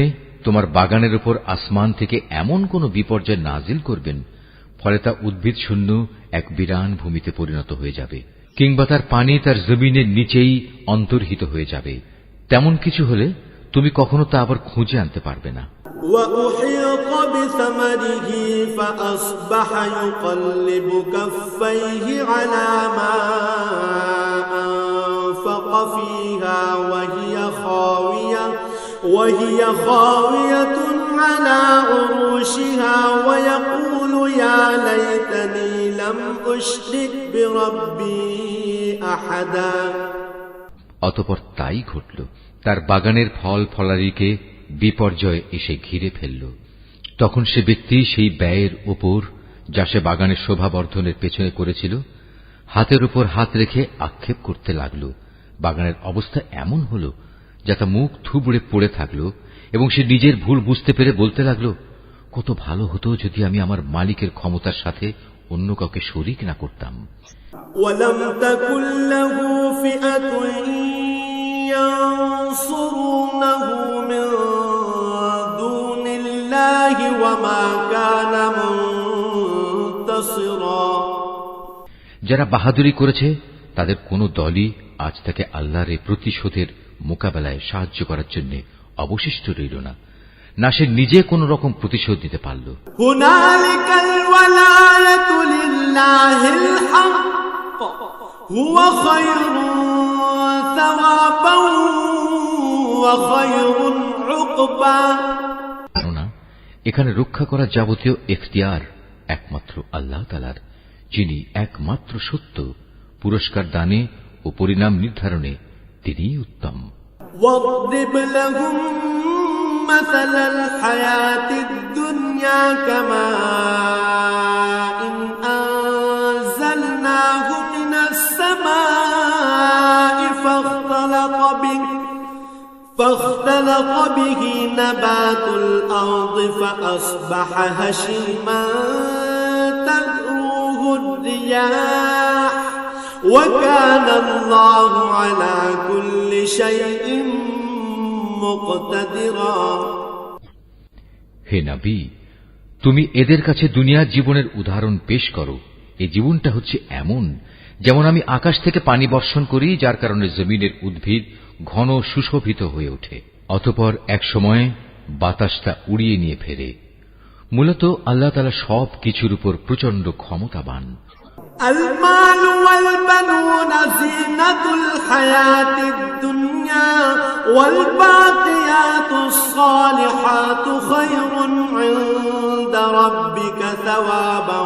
তোমার বাগানের উপর আসমান থেকে এমন কোন বিপর্যয় নাজিল করবেন ফলে তা উদ্ভিদ শূন্য এক বিরান ভূমিতে পরিণত হয়ে যাবে, কিংবা তার পানি তার জমিনের নিচেই অন্তর্হিত হয়ে যাবে। তেমন কিছু হলে তুমি কখনো তা আবার খুঁজে আনতে পারবে না। وأحيط بثمره فأصبح يقلب كفيه على ما أنفق فيها وهي خاوية على عروشها ويقول يا ليتني لم أشرك بربي أحدا। অতঃপর তাই ঘটল, তার বাগানের ফল ফলারিকে বিপর্যয় এসে ঘিরে ফেলল। তখন সে ব্যক্তি সেই ব্যয়ের উপর যা সে বাগানের শোভাবর্ধনের পেছনে করেছিল হাতের উপর হাত রেখে আক্ষেপ করতে লাগল। বাগানের অবস্থা এমন হল যা তা মুখ থুবড়ে পড়ে থাকল এবং সে নিজের ভুল বুঝতে পেরে বলতে লাগল, কত ভালো হতো যদি আমি আমার মালিকের ক্ষমতার সাথে অন্য কাউকে শরীক না করতাম। ওয়ালাম তাকুল লাহু ফিআতুন ইয়ানসুরুনাহু মিন দুনিল্লাহি ওয়া মা কানা মুনতাসিরা। যারা বাহাদুরি করেছে তাদের কোন দলই আজ তাকে আল্লাহর প্রতিশোধের মোকাবেলায় সাহায্য করার জন্য অবশিষ্ট রইল না, না সে নিজে কোন রকম প্রতিশোধ দিতে পারল। হুনালিকাল ওয়ালায়াতু লিল্লাহিল হক হুয়া খায়রুন সাওয়াবান ওয়া খায়রুন উকবা। কেননা এখানে রক্ষা করা যাবতীয় ইখতিয়ার একমাত্র আল্লাহ তাআলার, যিনি একমাত্র সত্য, পুরস্কার দানে ও পরিণাম নির্ধারণে তিনিই উত্তম। واضرب لهم مثل الحياة الدنيا كماء أنزلناه من السماء فاختلط به نبات الأرض فأصبح هشيما تذروه الرياح وكان الله على كل شيء مقتدرا। হে নবী, তুমি এদের কাছে দুনিয়ার জীবনের উদাহরণ পেশ করো। এই জীবনটা হচ্ছে এমন যেমন আমি আকাশ থেকে পানি বর্ষণ করি, যার কারণে জমিনের উদ্ভিদ ঘন সুশোভিত হয়ে ওঠে। অতঃপর এক সময় বাতাসটা উড়িয়ে নিয়ে ফেরে। মূলত আল্লাহ তাআলা সব কিছুর উপর প্রচন্ড ক্ষমতাবান। المال والبنون زينة الحياة الدنيا والباقيات الصالحات خير عند ربك ثوابا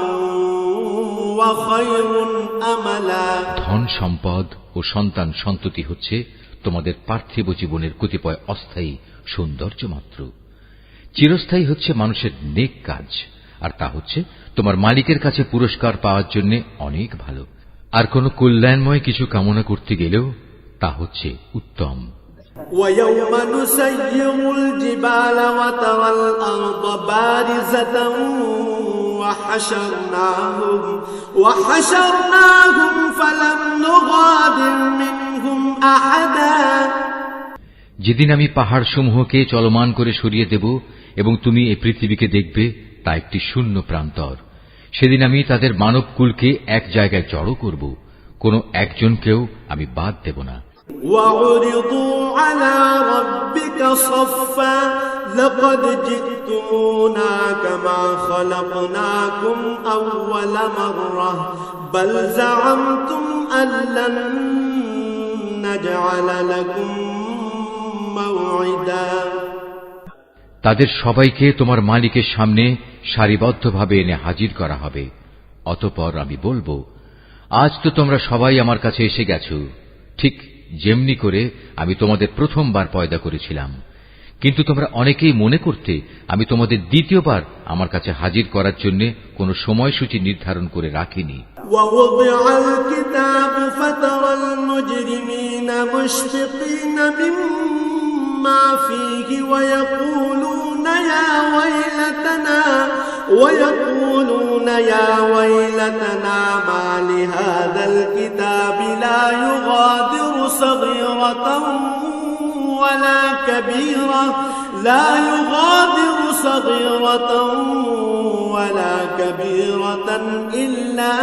وخير أملا। ধন সম্পদ ও সন্তান সন্ততি হচ্ছে তোমাদের পার্থিব জীবনের কতিপয় অস্থায়ী সৌন্দর্য মাত্র। চিরস্থায়ী হচ্ছে মানুষের নেক কাজ, আর তা হচ্ছে তোমার মালিকের কাছে পুরস্কার পাওয়ার জন্য অনেক ভালো। আর কোন কল্যাণময় কিছু কামনা করতে গেলেও তা হচ্ছে উত্তম। ويوم نسير الجبال وترى الأرض بارزة وحشرناهم فلم نغادر منهم أحدا। যেদিন আমি পাহাড় সমূহকে চলমান করে সরিয়ে দেব এবং তুমি এই পৃথিবীকে দেখবে তা একটি শূন্য প্রান্তর, সেদিন আমি তাদের মানবকুলকে এক জায়গায় জড়ো করব, কোন একজনকেও আমি বাদ দেব না। وعرضوا على ربك صفا لقد جئتمونا كما خلقناكم أول مرة بل زعمتم أن لن نجعل لكم موعدا। তাদের সবাইকে তোমার মালিকের সামনে সারিবদ্ধভাবে এনে হাজির করা হবে। অতঃপর আমি বলবো, আজ তো তোমরা সবাই আমার কাছে এসে গেছো, ঠিক যেমনি করে আমি তোমাদের প্রথমবার পয়দা করেছিলাম, কিন্তু তোমরা অনেকেই মনে করতে আমি তোমাদের দ্বিতীয়বার আমার কাছে হাজির করার জন্য কোন সময়সূচি নির্ধারণ করে রাখিনি। ووضع الكتاب فترى المجرمين مشفقين مما فيه ويقولون يا ويلتنا ما لهذا الكتاب لا يغادر صغيرة ولا كبيرة إلا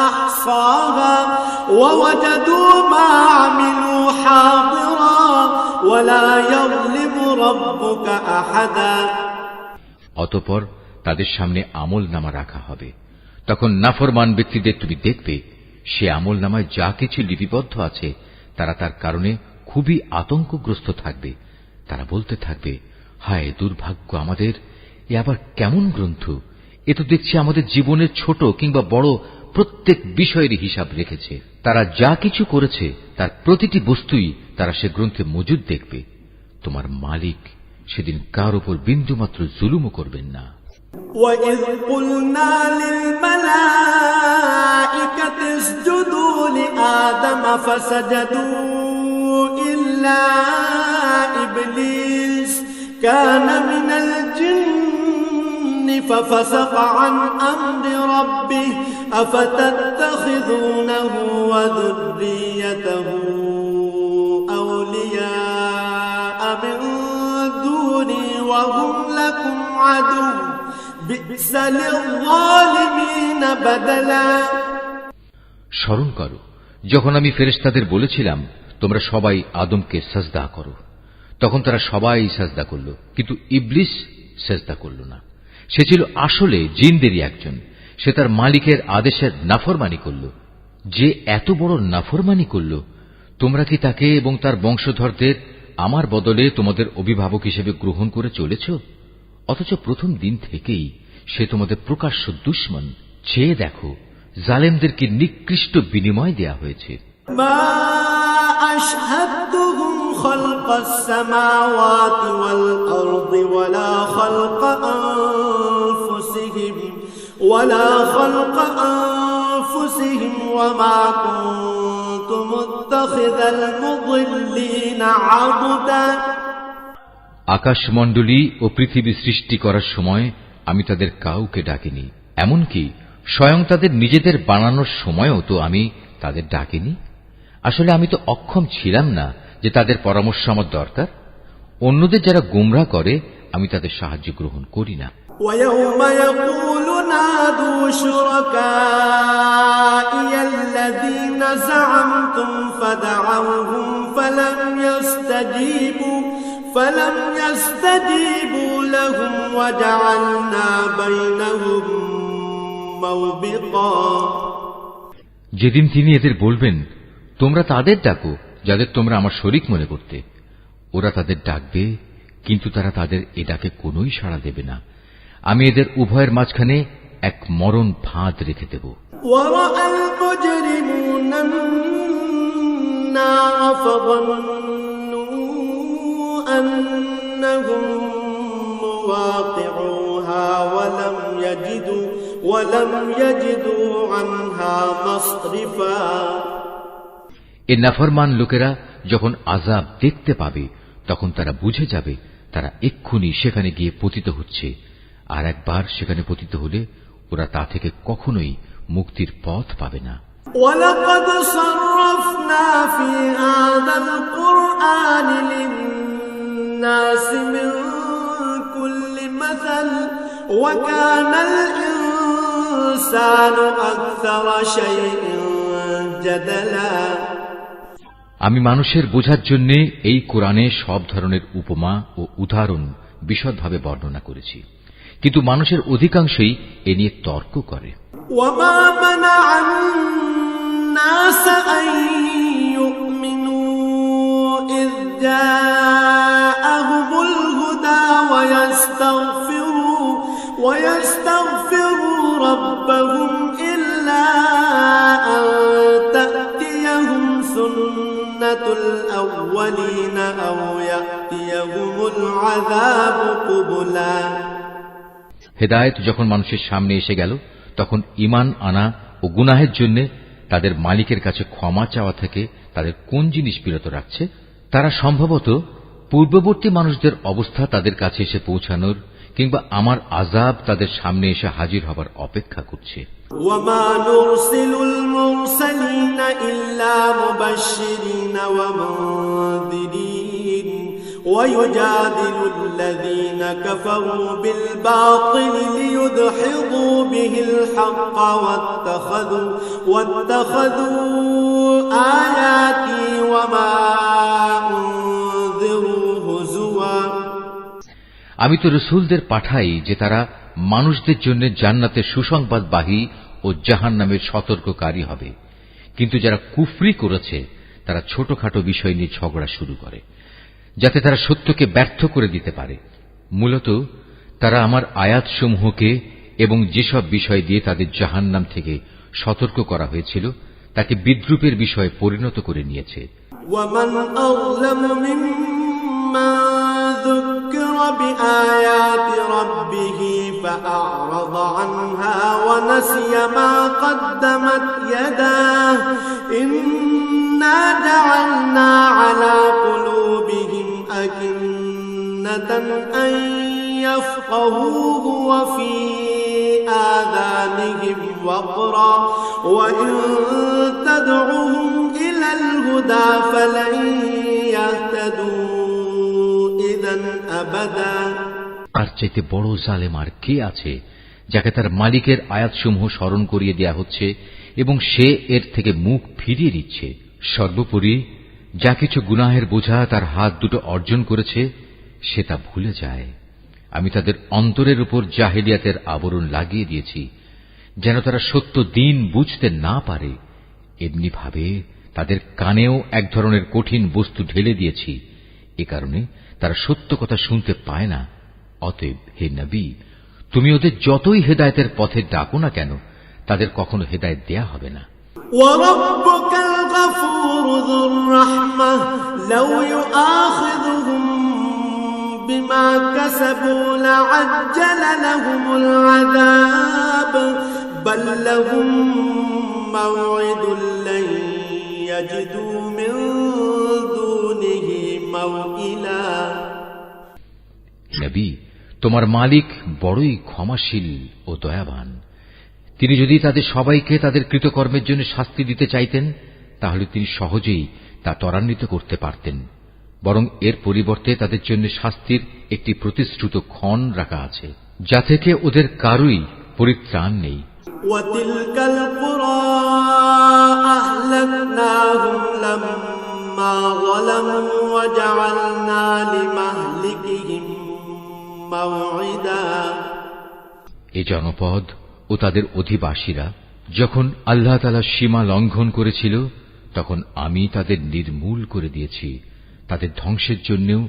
أحصاها ووجدوا ما عملوا حاضرا ولا يظلم ربك أحدا। অতঃপর তাদের সামনে আমলনামা রাখা হবে। তখন নাফরমান ব্যক্তিদের তুমি দেখবে, সে আমলনামায় যা কিছু লিপিবদ্ধ আছে তারা তার কারণে খুবই আতঙ্কগ্রস্ত থাকবে। তারা বলতে থাকবে, হায় দুর্ভাগ্য আমাদের, এ আবার কেমন গ্রন্থ! এ তো দেখছি আমাদের জীবনের ছোট কিংবা বড় প্রত্যেক বিষয়েরই হিসাব রেখেছে। তারা যা কিছু করেছে তার প্রতিটি বস্তুই তারা সে গ্রন্থে মজুদ দেখবে। তোমার মালিক সেদিন কার উপর বিন্দুমাত্র জুলুমও করবেন না। وَإِذْ قُلْنَا لِلْمَلَائِكَةِ اسْجُدُوا لِآدَمَ فَسَجَدُوا إِلَّا إِبْلِيسَ كَانَ مِنَ الْجِنِّ فَفَسَقَ عَنْ أَمْرِ رَبِّهِ أَفَتَتَّخِذُونَهُ وَذُرِّيَّتَهُ أَوْلِيَاءَ مِن دُونِي وَهُمْ لَكُمْ عَدُوٌّ بِئْسَ لِلظَّالِمِينَ بَدَلًا। স্মরণ করো যখন আমি ফেরেশতাদের বলেছিলাম তোমরা সবাই আদমকে সাজদা করো, তখন তারা সবাই সাজদা করল, কিন্তু ইবলিস সাজদা করল না। সে ছিল আসলে জিনদেরই একজন। সে তার মালিকের আদেশের নাফরমানি করল। যে এত বড় নাফরমানি করল, তোমরা কি তাকে এবং তার বংশধরদের আমার বদলে তোমাদের অভিভাবক হিসেবে গ্রহণ করে চলেছ? অথচ প্রথম দিন থেকেই সে তোমাদের প্রকাশ্য দুশমন। চেয়ে দেখো জালেমদের কি নিকৃষ্ট বিনিময় দেয়া হয়েছে। মা আশহাদতুহুম খালকাস সামাওয়াতি ওয়াল আরদি ওয়ালা খালকা আনফুসিহিম ওয়া মা কুনতু মুত্তাখিযাল মুদিল্লিনা আবদা। আকাশমণ্ডলী ও পৃথিবী সৃষ্টি করার সময় আমি তাদের কাউকে ডাকিনি, এমনকি স্বয়ং তাদের নিজেদের বানানোর সময়ও তো আমি তাদের ডাকিনি। আসলে আমি তো অক্ষম ছিলাম না যে তাদের পরামর্শ আমার দরকার। অন্যদের যারা গোমরাহ করে আমি তাদের সাহায্য গ্রহণ করি না। وَيَوْمَ يَقُولُ نَادُوا شُرَكَائِيَ الَّذِينَ زَعَمْتُمْ فَدَعَوْهُمْ فَلَمْ يَسْتَجِيبُوا لهم وجعلنا بينهم موبقا যেদিন তিনি এদের বলবেন, তোমরা তাদের ডাকো যাদের তোমরা আমার শরীক মনে করতে, ওরা তাদের ডাকবে, কিন্তু তারা তাদের এ ডাকে কোনোই সাড়া দেবে না। আমি এদের উভয়ের মাঝখানে এক মরণ ফাঁদ রেখে দেব। ورأى المجرمون النار فظنوا أنهم مواقعوها ولم يجدوا عنها مصرفا এ নাফরমান লোকেরা যখন আযাব দেখতে পাবে, তখন তারা বুঝে যাবে তারা এক্ষুনি সেখানে গিয়ে পতিত হচ্ছে, আর একবার সেখানে পতিত হলে ওরা তা থেকে কখনোই মুক্তির পথ পাবে না। وَلَقَدْ صَرَّفْنَا فِي هَذَا الْقُرْآنِ لِلنَّاسِ مِنْ كُلِّ مَثَلٍ وَكَانَ الْإِنْسَانُ أَكْثَرَ شَيْءٍ جَدَلًا আমি মানুষের বোঝার জন্য এই কোরআনে সব ধরনের উপমা ও উদাহরণ বিশদভাবে বর্ণনা করেছি, কিন্তু মানুষের অধিকাংশই এ নিয়ে তর্ক করে। وَمَا مَنَعَ النَّاسَ أَن يُؤْمِنُوا إِذْ جَاءَهُمُ الْهُدَى وَيَسْتَغْفِرُوا رَبَّهُمْ إِلَّا أَن تَأْتِيَهُمْ سُنَّةُ الْأَوَّلِينَ أَوْ يَأْتِيَهُمُ الْعَذَابُ قُبُلًا হেদায়েত যখন মানুষের সামনে এসে গেল, তখন ঈমান আনা ও গুনাহের জন্য তাদের মালিকের কাছে ক্ষমা চাওয়া থেকে তাদের কোন জিনিস বিরত রাখছে? তারা সম্ভবত পূর্ববর্তী মানুষদের অবস্থা তাদের কাছে এসে পৌঁছানোর কিংবা আমার আযাব তাদের সামনে এসে হাজির হবার অপেক্ষা করছে। وَمَا نُرْسِلُ الْمُرْسَلِينَ إِلَّا مُبَشِّرِينَ وَمُنذِرِينَ وَيُجَادِلُ الَّذِينَ كَفَرُوا بِالْبَاطِلِ لِيُدْحِضُوا بِهِ الْحَقَّ وَاتَّخَذُوا آيَاتِي وَمَا أُنذِرُوا هُزُوًا আমি তো রাসূলদের পাঠাই যে তারা মানুষদের জন্য জান্নাতের সুসংবাদবাহী ও জাহান্নামের সতর্ককারী হবে, কিন্তু যারা কুফরি করেছে তারা ছোটখাটো বিষয় নিয়ে ঝগড়া শুরু করে, যাতে তারা সত্যকে ব্যর্থ করে দিতে পারে। মূলত তারা আমার আয়াতসমূহকে এবং যেসব বিষয় দিয়ে তাদের জাহান্নাম থেকে সতর্ক করা হয়েছিল তাকে বিদ্রূপের বিষয়ে পরিণত করে নিয়েছে। وَمَنْ أَظْلَمُ مِمَّنْ ذُكِّرَ بِآيَاتِ رَبِّهِ فَأَعْرَضَ عَنْهَا وَنَسِيَ مَا قَدَّمَتْ يَدَاهُ إِنَّا جَعَلْنَا عَلَى قُلُوبِهِمْ أَكِنَّةً أَن يَفْقَهُوهُ وَفِي آذَانِهِمْ وَقْرًا وَإِن تَدْعُهُمْ إِلَى الْهُدَى فَلَن يَهْتَدُوا إِذًا أَبَدًا আর চাইতে বড় জালেম আর কে আছে, যাকে তার মালিকের আয়াতসমূহ স্মরণ করিয়ে দেয়া হচ্ছে এবং সে এর থেকে মুখ ফিরিয়ে দিচ্ছে। সর্বোপরি যা কিছু গুনাহের বোঝা তার হাত দুটো অর্জন করেছে সে তা ভুলে যায়। আমি তাদের অন্তরের উপর জাহেলিয়াতের আবরণ লাগিয়ে দিয়েছি, যেন তারা সত্য দিন বুঝতে না পারে। এমনি ভাবে তাদের কানেও এক ধরনের কঠিন বস্তু ঢেলে দিয়েছি, এ কারণে তারা সত্য কথা শুনতে পায় না। অতএব হে নবী, তুমি ওদের যতই হেদায়েতের পথে ডাকো না কেন, তাদের কখনো হেদায়েত দেয়া হবে না। وَرَبُّكَ الْغَفُورُ ذُو الرَّحْمَةِ لَوْ يُؤَاخِذُهُم بِمَا كَسَبُوا لَعَجَّلَ لَهُمُ الْعَذَابَ بَل لَّهُم مَّوْعِدٌ لَّن يَجِدُوا مِن دُونِهِ مَوْئِلًا নবী, তোমার মালিক বড়ই ক্ষমাশীল ও দয়াবান। তিনি যদি তাদের সবাইকে তাদের কৃতকর্মের জন্য শাস্তি দিতে চাইতেন, তাহলে তিনি সহজেই তা ত্বরান্বিত করতে পারতেন। বরং এর পরিবর্তে তাদের জন্য শাস্তির একটি প্রতিশ্রুত ক্ষণ রাখা আছে, যা থেকে ওদের কারুই পরিত্রাণ নেই। وَتِلْكَ الْقُرَى أَهْلَكْنَاهُمْ لَمَّا ظَلَمُوا وَجَعَلْنَا لِمَهْلِكِهِم موعدا এ জনপদ ও তাদের অধিবাসীরা যখন আল্লাহ তাআলা সীমা লঙ্ঘন করেছিল তখন আমি তাদের নির্মূল করে দিয়েছি। তাদের ধ্বংসের জন্যও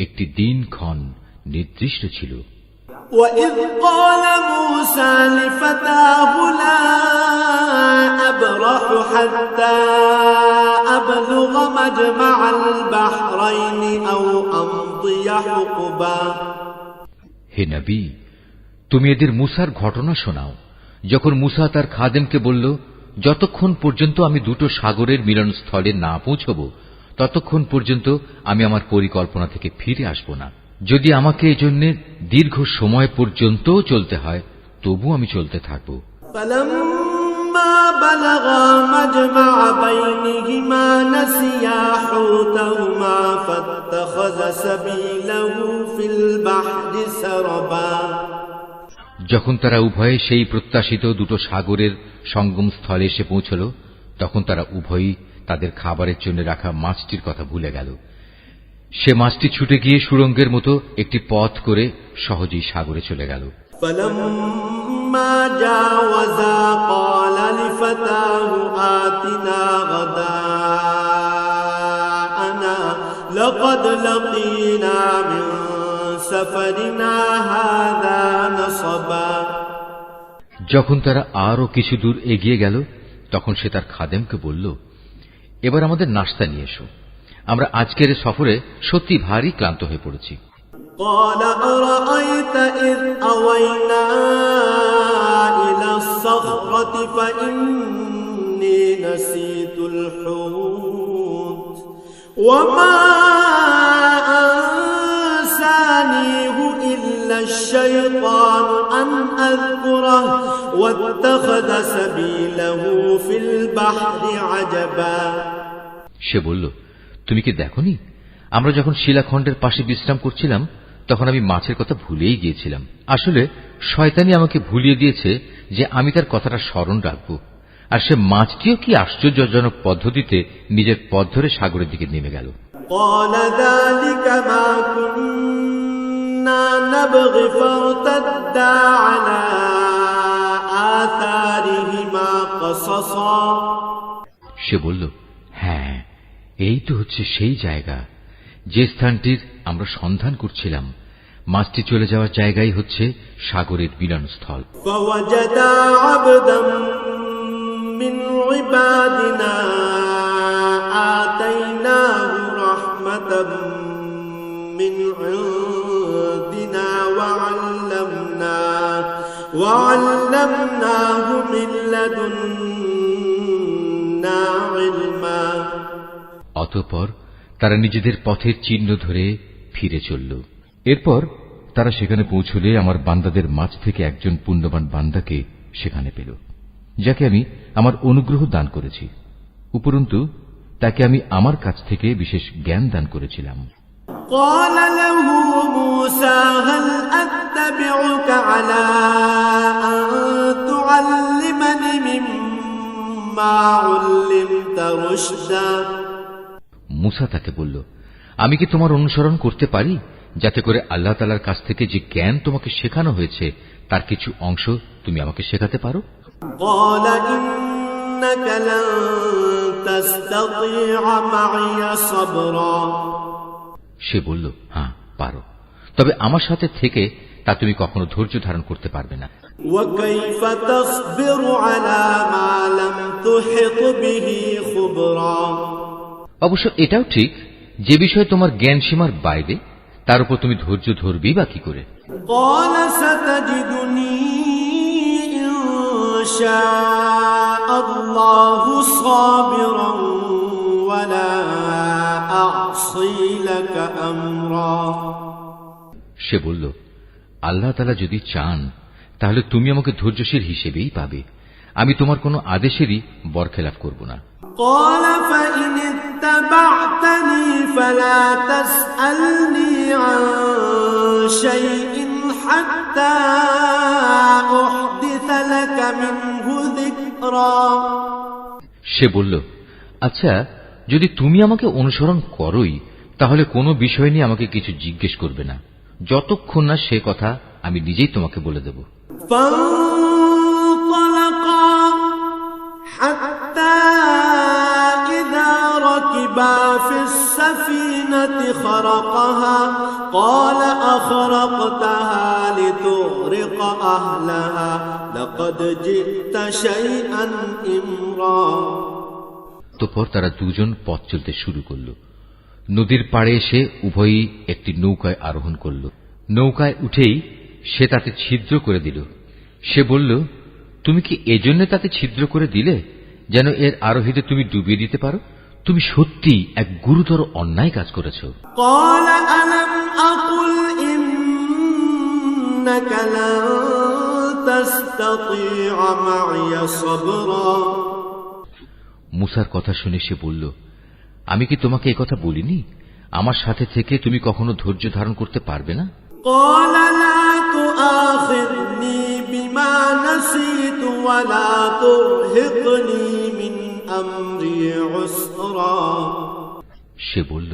একটি দিনক্ষণ নির্দিষ্ট ছিল। وَإِذْ قَالَ مُوسَى لِفَتَاهُ لَا أَبْرَحُ حَتَّى أَبْلُغَ مَجْمَعَ الْبَحْرَيْنِ أَوْ أَمْضِيَ حُقُبًا হে নবী, তুমি এদের মূসার ঘটনা শোনাও। যখন মূসা তার খাদেমকে বলল, যতক্ষণ পর্যন্ত আমি দুটো সাগরের মিলনস্থলে না পৌঁছব ততক্ষণ পর্যন্ত আমি আমার পরিকল্পনা থেকে ফিরে আসব না। যদি আমাকে এজন্য দীর্ঘ সময় পর্যন্ত চলতে হয় তবু আমি চলতে থাকব। فَلَمَّا بَلَغَا مَجْمَعَ بَيْنِهِمَا نَسِيَا حُوتَهُمَا فَاتَّخَذَ سَبِيلَهُ فِي الْبَحْرِ سَرَبًا যখন তারা উভয়ে সেই প্রত্যাশিত দুটো সাগরের সঙ্গম স্থলে এসে পৌঁছল তখন তারা উভয়ই তাদের খাবারের জন্য রাখা মাছটির কথা ভুলে গেল। সে মাছটি ছুটে গিয়ে সুড়ঙ্গের মতো একটি পথ করে সহজেই সাগরে চলে গেল। فَلَمَّا جَاوَزَا قَالَ لِفَتَاهُ آتِنَا غَدَاءَنَا لَقَدْ لَقِينَا مِنْ سَفَرِنَا هَذَا نَصَبًا যখন তারা আরো কিছু দূর এগিয়ে গেল তখন সে তার খাদেমকে বলল, এবার আমাদের নাশতা নিয়ে এসো, আমরা আজকের সফরে সত্যি ভারী ক্লান্ত হয়ে পড়েছি। قال أرأيت إذ أوينا إلى الصخرة فإني نسيت الحوت وما أنسانيه إلا الشيطان أن أذكره واتخذ سبيله في البحر عجبا সে বলল, তুমি কি দেখোনি আমরা যখন শিলাখণ্ডের পাশে বিশ্রাম করছিলাম তখন আমি মাছের কথা ভুলেই গিয়েছিলাম। আসলে শয়তানি আমাকে ভুলিয়ে দিয়েছে যে আমি তার কথাটা স্মরণ রাখব। আর সে মাছটিও কি আশ্চর্যজনক পদ্ধতিতে নিজের পথ ধরে সাগরের দিকে নেমে গেল। قال ذلك ما كنا نبغي فارتدا على آثارهما قصصا সে বলল, হ্যাঁ, এই তো হচ্ছে সেই জায়গা যে স্থানটির আমরা সন্ধান করছিলাম। মাছটি চলে যাওয়ার জায়গাই হচ্ছে সাগরের মিলনস্থল। فوجدا عبدا من عبادنا آتيناه رحمة من عندنا وعلمناه من لدنا علما অতঃপর তারা নিজেদের পথের চিহ্ন ধরে ফিরে চলল। এরপর তারা সেখানে পৌঁছলে আমার বান্দাদের মাঝ থেকে একজন পুণ্যবান বান্দাকে সেখানে পেল, যাকে আমি আমার অনুগ্রহ দান করেছি। উপরন্তু তাকে আমি আমার কাছ থেকে বিশেষ জ্ঞান দান করেছিলাম। قال له موسى هل أتبعك على أن تعلمني مما علمت رشدا মুসা তাকে বলল, আমি কি তোমার অনুসরণ করতে পারি যাতে করে আল্লাহ তাআলার কাছ থেকে যে জ্ঞান তোমাকে শেখানো হয়েছে তার কিছু অংশ তুমি আমাকে শেখাতে পারো? قال إنك لن تستطيع معي صبرا সে বলল, হ্যাঁ পারো, তবে আমার সাথে থেকে তা তুমি কখনো ধৈর্য ধারণ করতে পারবে না। وكيف تصبر على ما لم تحط به خبرا অবশ্য এটাও ঠিক, যে বিষয়ে তোমার জ্ঞান সীমার বাইরে তার উপর তুমি ধৈর্য ধরবি বা কি করে? قال ستجدني إن شاء الله صابرا ولا أعصي لك أمرا সে বলল, আল্লাহ তাআলা যদি চান তাহলে তুমি আমাকে ধৈর্যশীল হিসেবেই পাবে, আমি তোমার কোনো আদেশেরই বরখেলাফ করব না। قال فإن اتبعتني فلا تسألني عن شيء حتى أحدث لك منه ذكرا সে বলল, আচ্ছা, যদি তুমি আমাকে অনুসরণ করোই তাহলে কোনো বিষয় নিয়ে আমাকে কিছু জিজ্ঞেস করবে না, যতক্ষণ না সে কথা আমি নিজেই তোমাকে বলে দেব। فانطلقا حتى إذا ركبا في السفينة خرقها قال أخرقتها لتغرق أهلها لقد جئت شيئا إمرا। তারপর তারা দুজন পথ চলতে শুরু করল। নদীর পাড়ে এসে উভয়ই একটি নৌকায় আরোহণ করল। নৌকায় উঠেই সে তাতে ছিদ্র করে দিল। সে বলল, তুমি কি এজন্য তাতে ছিদ্র করে দিলে যেন এর আরোহীদের তুমি ডুবিয়ে দিতে পারো? তুমি সত্যি এক গুরুতর অন্যায় কাজ করেছ। قال ألم أقل إنك لن تستطيع معي صبرا। মুসার কথা শুনে সে বলল, আমি কি তোমাকে এই কথা বলিনি আমার সাথে থেকে তুমি কখনো ধৈর্য ধারণ করতে পারবে না? قال لا تؤاخذني بما نسيت ولا ترهقني من أمري عسرا। সে বলল,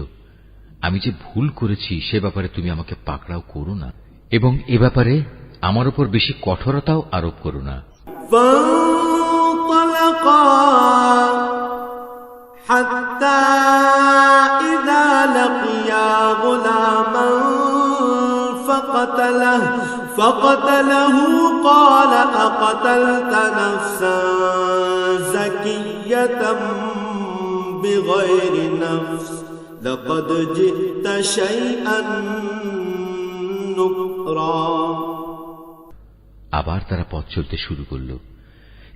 আমি যে ভুল করেছি সে ব্যাপারে তুমি আমাকে পাকড়াও করো না এবং এ ব্যাপারে আমার উপর বেশি কঠোরতাও আরোপ করো না। فانطلقا حتى إذا لقيا غلاما فقتله قال أقتلت نفسا زكية بغير نفس لقد جئت شيئا نكرا। আবার তারা পথ চলতে শুরু করল।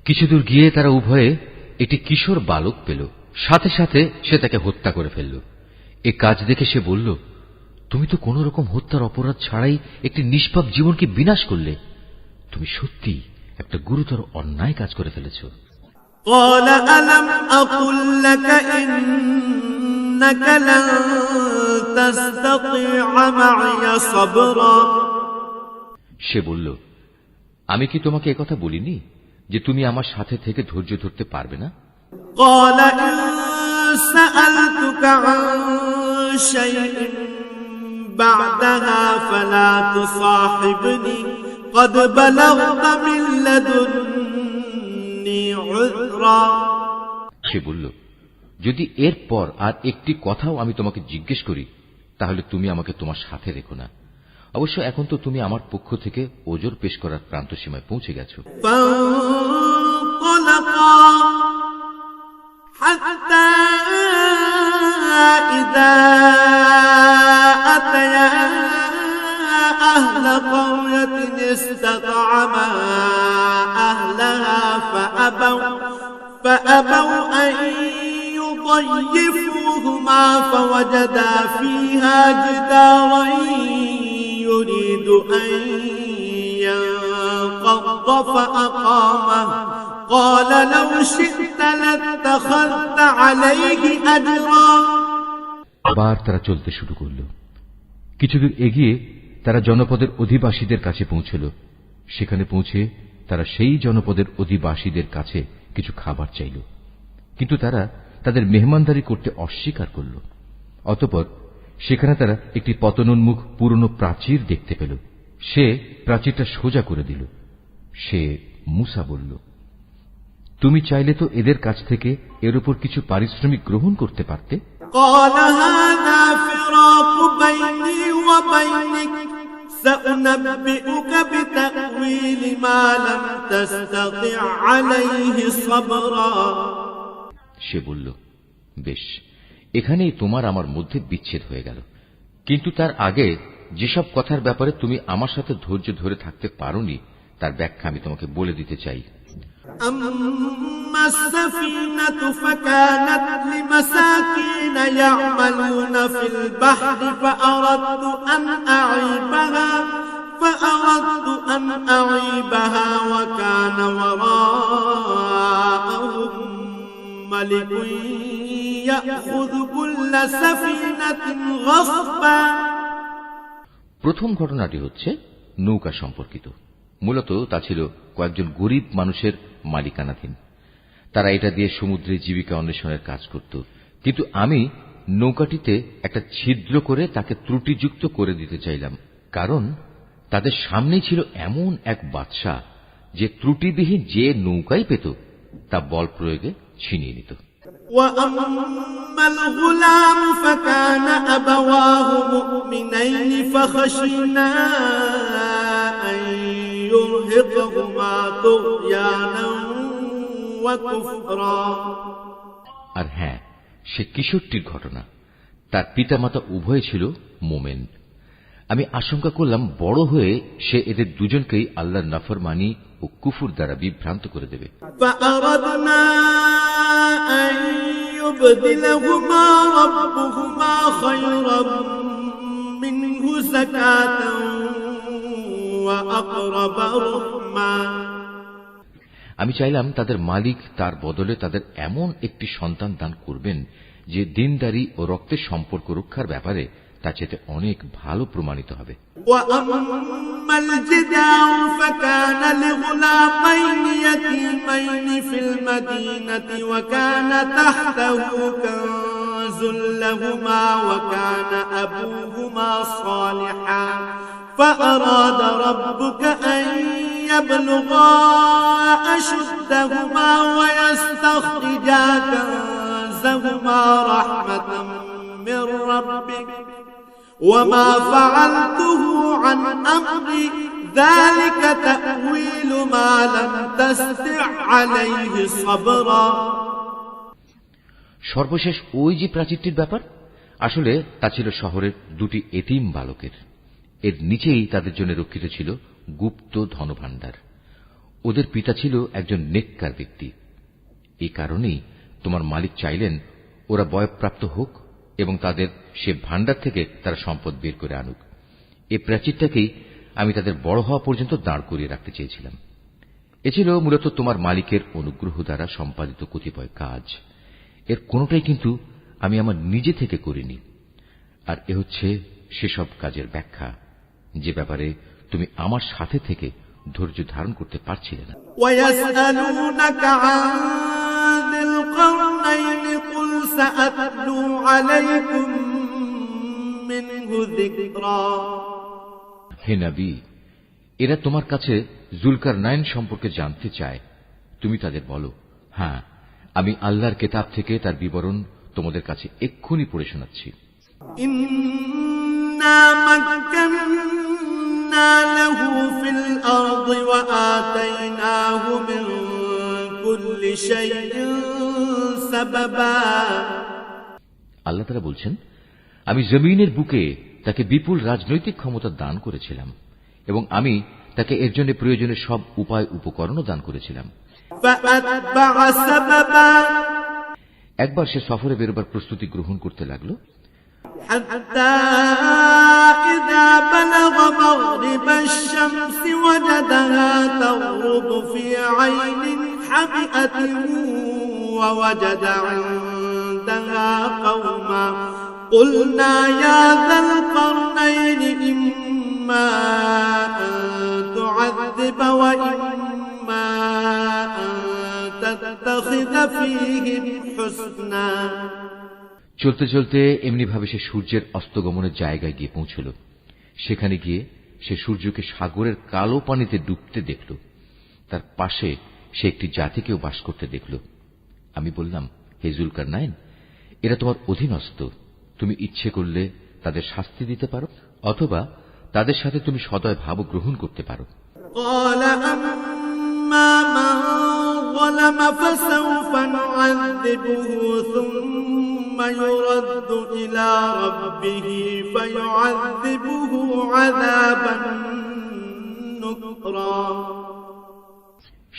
কিছুদূর গিয়ে তারা উভয়ে একটি কিশোর বালক পেল। সাথে সাথে সে তাকে হত্যা করে ফেলল। এ কাজ দেখে সে বলল, তুমি তো কোন রকম হত্যার অপরাধ ছাড়াই একটি নিষ্পাপ জীবনকে বিনাশ করলে। তুমি সত্যি একটা গুরুতর অন্যায় কাজ করে ফেলেছ। قال ألم أقل لك إنك لن تستطيع معي صبرا। সে বলল, আমি কি তোমাকে একথা বলিনি যে তুমি আমার সাথে থেকে ধৈর্য ধরতে পারবে না? قال إن سألتك عن شيء بعدها فلا تصاحبني قد بلغت من لدني عذرا। সে বলল, যদি এরপর আর একটি কথাও আমি তোমাকে জিজ্ঞেস করি তাহলে তুমি আমাকে তোমার সাথে রেখো না। অবশ্য এখন তো তুমি আমার পক্ষ থেকে ওজর পেশ করার প্রান্ত সীমায় পৌঁছে গেছো। حتى إذا أتيا أهل قرية استطعما أهلها فأبوا أن يضيفوهما فوجدا فيها جدارا يريد أن ينقض فأقامه قال لو شئت لاتخذت عليه أجرا। আবার তারা চলতে শুরু করল। কিছুদূর এগিয়ে তারা জনপদের অধিবাসীদের কাছে পৌঁছল। সেখানে পৌঁছে তারা সেই জনপদের অধিবাসীদের কাছে কিছু খাবার চাইল, কিন্তু তারা তাদের মেহমানদারি করতে অস্বীকার করল। অতঃপর সেখানে তারা একটি পতনোন্মুখ পুরনো প্রাচীর দেখতে পেল। সে প্রাচীরটা সোজা করে দিল। সে মুসা বলল, তুমি চাইলে তো এদের কাছ থেকে এর উপর কিছু পারিশ্রমিক গ্রহণ করতে পারতে। قال هذا فراق بيني وبينك سأنبئك بتأويل ما لم تستطع عليه صبرا। সে বলল, বেশ, এখানেই তোমার আমার মধ্যে বিচ্ছেদ হয়ে গেল, কিন্তু তার আগে যেসব কথার ব্যাপারে তুমি আমার সাথে ধৈর্য ধরে থাকতে পারোনি তার ব্যাখ্যা আমি তোমাকে বলে দিতে চাই। أما السفينة فكانت لمساكين يعملون في البحر فأردت أن أعيبها وكان وراءهم ملك يأخذ كل سفينة غصبا। প্রথম ঘটনাটি হচ্ছে নৌকা সম্পর্কিত। মূলত তা ছিল কয়েকজন গরিব মানুষের মালিকানাধীন। তারা এটা দিয়ে সমুদ্রে জীবিকা অন্বেষণের কাজ করত, কিন্তু আমি নৌকাটিতে একটা ছিদ্র করে তাকে ত্রুটিযুক্ত করে দিতে চাইলাম। কারণ তাদের সামনে ছিল এমন এক বাদশা যে ত্রুটিবিহীন যে নৌকাই পেত তা বল প্রয়োগে ছিনিয়ে নিত। وأما الغلام فكان أبواه مؤمنين فخشينا أن يرهقهما طغيانا وكفرا। আর হ্যাঁ, সে কিশোরটির ঘটনা। তার পিতামাতা উভয় ছিল মোমেন। আমি আশঙ্কা করলাম বড় হয়ে সে এদের দুজনকেই আল্লাহর নাফরমানি ও কুফর দ্বারা বিভ্রান্ত করে দেবে। فأردنا أن يبدلهما ربهما خيرا منه زكاة وأقرب رحما। আমি চাইলাম তাদের মালিক তার বদলে তাদের এমন একটি সন্তান দান করবেন যে দিনদারি ও রক্তের সম্পর্ক রক্ষার ব্যাপারে তা চেয়ে অনেক ভালো প্রমাণিত হবে। وأما الجدار فكان لغلامين يتيمين في المدينة وكان تحته كنز لهما وكان أبوهما صالحا فأراد ربك أن يبلغا أشدهما ويستخرجا كنزهما رحمة من ربك وما فعلته عن أمري ذلك تأويل ما لم تستع عليه صبرا। সর্বশেষ ওই যে প্রাচীরটির ব্যাপার, আসলে তা ছিল শহরের দুটি এতিম বালকের। এর নিচেই তাদের জন্য রক্ষিত ছিল গুপ্ত ধনভাণ্ডার। ওদের পিতা ছিল একজন নেককার ব্যক্তি। এই কারণেই তোমার মালিক চাইলেন ওরা বয়ঃপ্রাপ্ত হোক এবং তাদের সে ভাণ্ডার থেকে তারা সম্পদ বের করে আনুক। এই প্রাচীরটাকেই আমি তাদের বড় হওয়া পর্যন্ত দাঁড় করিয়ে রাখতে চেয়েছিলাম। এ ছিল মূলত তোমার মালিকের অনুগ্রহ দ্বারা সম্পাদিত কতিপয় কাজ। এর কোনটাই কিন্তু আমি আমার নিজে থেকে করিনি। আর এ হচ্ছে সেসব কাজের ব্যাখ্যা যে ব্যাপারে তুমি আমার সাথে থেকে ধৈর্য ধারণ করতে পারছিলে না। ويسألونك عن ذي القرنين قل سأتلو عليكم منه ذكرا। হে নবী, এরা তোমার কাছে জুলকারনাইন সম্পর্কে জানতে চায়। তুমি তাদের বলো, হ্যাঁ, আমি আল্লাহর কিতাব থেকে তার বিবরণ তোমাদের কাছে এক্ষুনি পড়ে শোনাচ্ছি। ইন্না মাক্কান্না লাহু ফিল আরদি ওয়া আতাইনাহু মিন কুল্লি শাইইন সাবাবা। আল্লাহ তাআলা বলছেন, আমি জমিনের বুকে তাকে বিপুল রাজনৈতিক ক্ষমতা দান করেছিলাম এবং আমি তাকে এর জন্য প্রয়োজনীয় সব উপায় উপকরণও দান করেছিলাম। একবার সে সফরে বেরোবার প্রস্তুতি গ্রহণ করতে লাগল। قلنا يا ذا القرنين إما أن تعذب وإما أن تتخذ فيهم حسنا। চলতে চলতে এমনি ভাবে সে সূর্যের অস্তগমনের জায়গায় গিয়ে পৌঁছল। সেখানে গিয়ে সে সূর্যকে সাগরের কালো পানিতে ডুবতে দেখল। তার পাশে সে একটি জাতিকেও বাস করতে দেখল। আমি বললাম, হে জুলকারনাইন, এরা তোমার অধীনস্থ। তুমি ইচ্ছে করলে তাদের শাস্তি দিতে পারো অথবা তাদের সাথে তুমি সদয় ভাব গ্রহণ করতে পারো।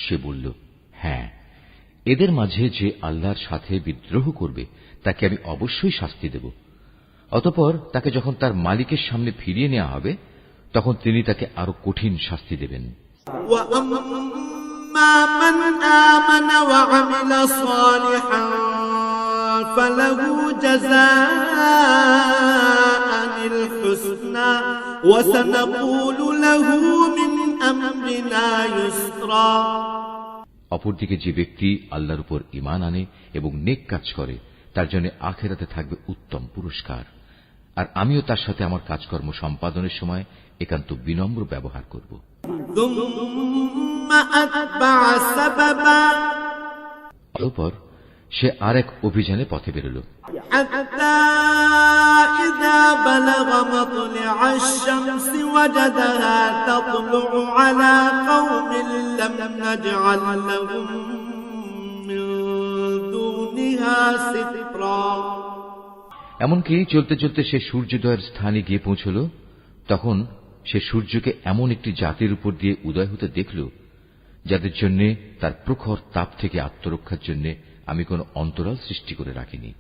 সে বলল, হ্যাঁ, এদের মাঝে যে আল্লাহর সাথে বিদ্রোহ করবে তাকে আমি অবশ্যই শাস্তি দেব। অতঃপর তাকে যখন তার মালিকের সামনে ফিরিয়ে নেওয়া হবে তখন তিনি তাকে আরো কঠিন শাস্তি দেবেন। অপরদিকে যে ব্যক্তি আল্লাহর উপর ঈমান আনে এবং নেক কাজ করে তার জন্য আখিরাতে থাকবে উত্তম পুরস্কার। আর আমিও তার সাথে আমার কাজকর্ম সম্পাদনের সময় একান্ত বিনম্র ব্যবহার করব। অতঃপর সে আর এক অভিযানে পথে বেরোল। এমনকি চলতে চলতে সে সূর্যোদয়ের স্থানে গিয়ে পৌঁছল। তখন সে সূর্যকে এমন একটি জাতির উপর দিয়ে উদয় হতে দেখল যাদের জন্য তার প্রখর তাপ থেকে আত্মরক্ষার জন্য আমি কোন অন্তরাল সৃষ্টি করে রাখিনি।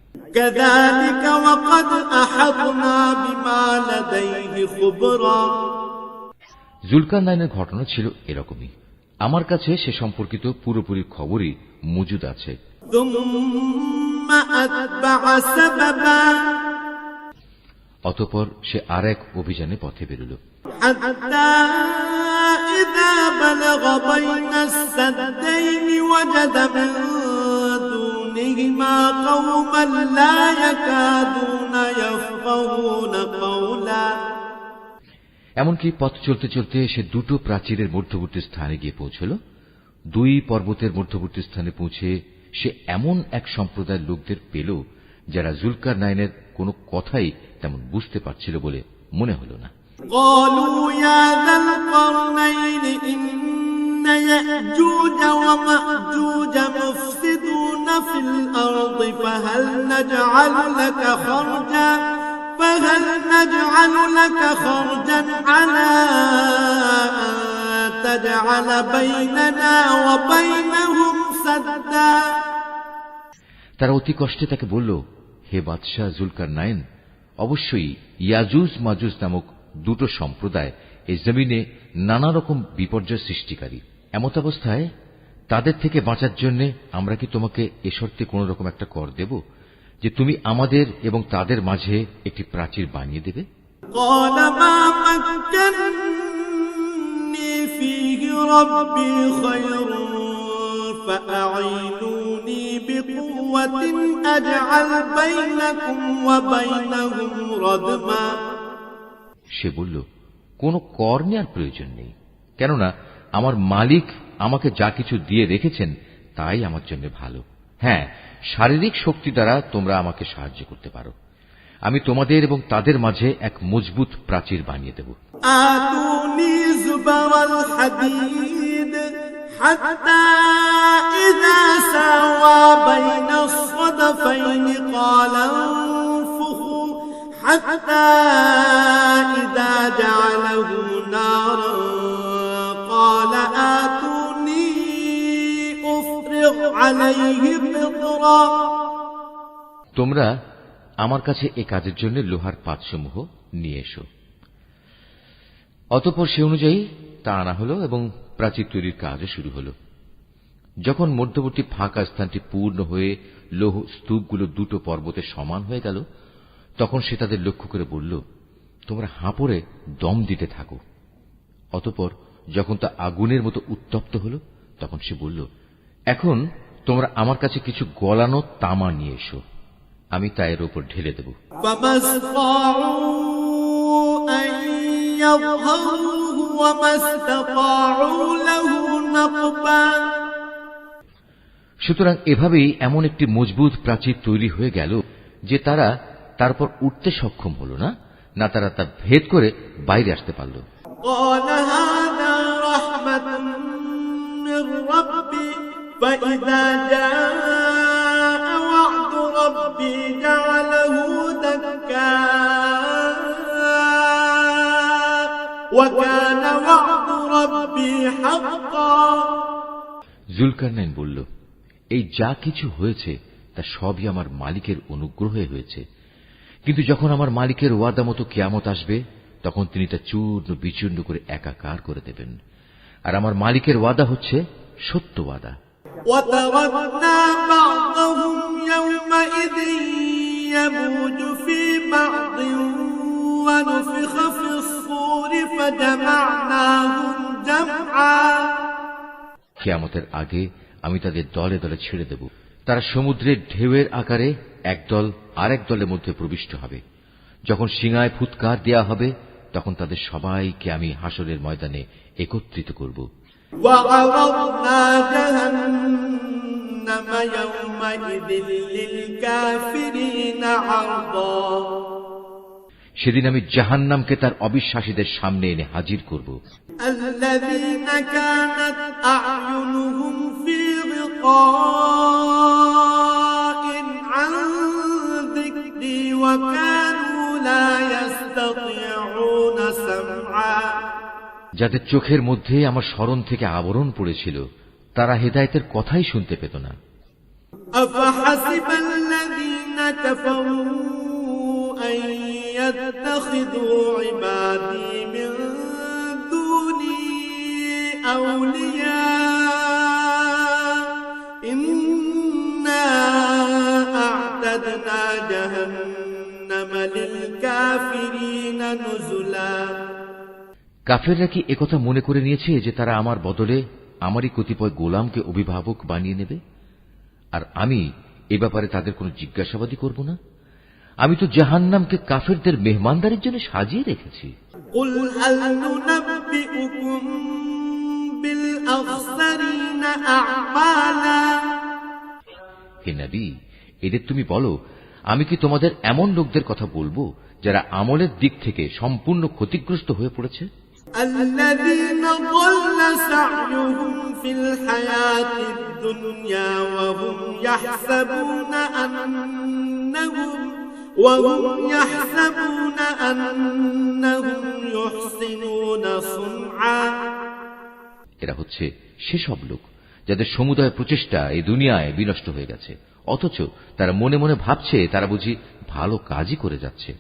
জুলকারনাইনের ঘটনা ছিল এরকমই। আমার কাছে সে সম্পর্কিত পুরোপুরি খবরই মজুদ আছে। অতঃপর সে আর এক অভিযানে পথে বেরোল। এমনকি পথ চলতে চলতে সে দুটো প্রাচীরের মধ্যবর্তী স্থানে গিয়ে পৌঁছল। দুই পর্বতের মধ্যবর্তী স্থানে পৌঁছে সে এমন এক সম্প্রদায়ের লোকদের পেল যারা জুলকারনাইনের কোনো কথাই তেমন বুঝতে পারছিল বলে মনে হল না। فهل نجعل لك خرجا على أن تجعل بيننا وبينهم سدا। তারা অতি কষ্টে তাকে বলল, হে বাদশাহ জুলকারনাইন, অবশ্যই ইয়াজুজ মাজুজ নামক দুটো সম্প্রদায় এই জমিনে নানা রকম বিপর্যয় সৃষ্টিকারী। এমত অবস্থায় তাদের থেকে বাঁচার জন্য আমরা কি তোমাকে এ শর্তে কোন রকম একটা কর দেব যে তুমি আমাদের এবং তাদের মাঝে একটি প্রাচীর বানিয়ে দেবে? সে বলল, কোনো কর নেওয়ার প্রয়োজন নেই, কেননা আমার মালিক আমাকে যা কিছু দিয়ে রেখেছেন তাই আমার জন্য ভালো। হ্যাঁ, শারীরিক শক্তি দ্বারা তোমরা আমাকে সাহায্য করতে পারো। আমি তোমাদের এবং তাদের মাঝে এক মজবুত প্রাচীর বানিয়ে দেব। তোমরা আমার কাছে এ কাজের জন্য লোহার পাতসমূহ নিয়ে এসো। অতঃপর সে অনুযায়ী তা আনা হল এবং প্রাচীর তৈরির কাজও শুরু হল। যখন মধ্যবর্তী ফাঁকা স্থানটি পূর্ণ হয়ে লৌহ স্তূপগুলো দুটো পর্বতে সমান হয়ে গেল, তখন সে তাদের লক্ষ্য করে বলল, তোমরা হাঁপড়ে দম দিতে থাকো। অতঃপর যখন তা আগুনের মতো উত্তপ্ত হল, তখন সে বলল, এখন তোমরা আমার কাছে কিছু গলানো তামা নিয়ে এসো, আমি তা এর উপর ঢেলে দেব। সুতরাং এভাবেই এমন একটি মজবুত প্রাচীর তৈরি হয়ে গেল যে তারা তারপর উঠতে সক্ষম হল না, না তারা তা ভেদ করে বাইরে আসতে পারল। فإذا جاء وعد ربي جعله دكا وكان وعد ربي حقا। জুলকারনাইন বলল, এই যা কিছু হয়েছে তা সবই আমার মালিকের অনুগ্রহে হয়েছে, কিন্তু যখন আমার মালিকের ওয়াদা মতো কিয়ামত আসবে তখন তিনি তা চূর্ণ বিচূর্ণ করে একাকার করে দেবেন। আর আমার মালিকের ওয়াদা হচ্ছে সত্য ওয়াদা। وتركنا بعضهم يومئذ يموج في بعض ونفخ في الصور فجمعناهم جمعا। কিয়ামতের আগে আমি তাদের দলে দলে ছেড়ে দেব। তারা সমুদ্রের ঢেউয়ের আকারে একদল আরেক দলের মধ্যে প্রবিষ্ট হবে। যখন সিঙায় ফুৎকার দেয়া হবে তখন তাদের সবাইকে আমি হাসরের ময়দানে একত্রিত করব। وعرضنا جهنم يومئذ للكافرين عرضا সেদিন আমি জাহান্নামকে তার অবিশ্বাসীদের সামনে এনে হাজির করব। الذين كانت أعينهم في غطاء عن ذكري وكانوا لا يستطيعون سمعا যাদের চোখের মধ্যে আমার স্মরণ থেকে আবরণ পড়েছিল, তারা হেদায়েতের কথাই শুনতে পেত না। أفحسب الذين كفروا أن يتخذوا عبادي من دوني أولياء إنا أعتدنا جهنم للكافرين نزلا কাফেররা কি একথা মনে করে নিয়েছে যে তারা আমার বদলে আমারই কতিপয় গোলামকে অভিভাবক বানিয়ে নেবে, আর আমি এ ব্যাপারে তাদের কোনো জিজ্ঞাসাবাদই করব না? আমি তো জাহান্নামকে কাফেরদের মেহমানদারির জন্য সাজিয়ে রেখেছি। قل هل ننبئكم بالأخسرين أعمالا হে নবী, এদের তুমি বলো, আমি কি তোমাদের এমন লোকদের কথা বলবো যারা আমলের দিক থেকে সম্পূর্ণ ক্ষতিগ্রস্ত হয়ে পড়েছে? الذين ضل سعيهم في الحياة الدنيا وهم يحسبون أنهم يحسنون صنعا এরা হচ্ছে সেসব লোক যাদের সমুদয় প্রচেষ্টা এই দুনিয়ায় বিনষ্ট হয়ে গেছে, অথচ তারা মনে মনে ভাবছে তারা বুঝি ভালো কাজই করে যাচ্ছে।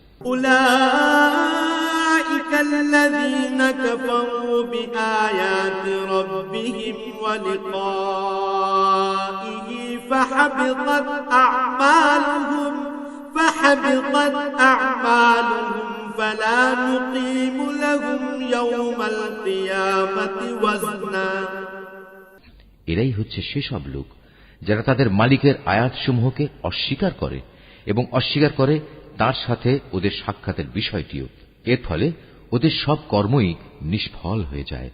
أولئك الذين كفروا بآيات ربهم ولقائه فحبطت أعمالهم فلا نقيم لهم يوم القيامة وزنا এরাই হচ্ছে সেসব লোক যারা তাদের মালিকের আয়াতসমূহকে অস্বীকার করে এবং অস্বীকার করে তার সাথে ওদের সাক্ষাতের বিষয়টিও। এর ফলে ওদের সব কর্মই নিষ্ফল হয়ে যায়।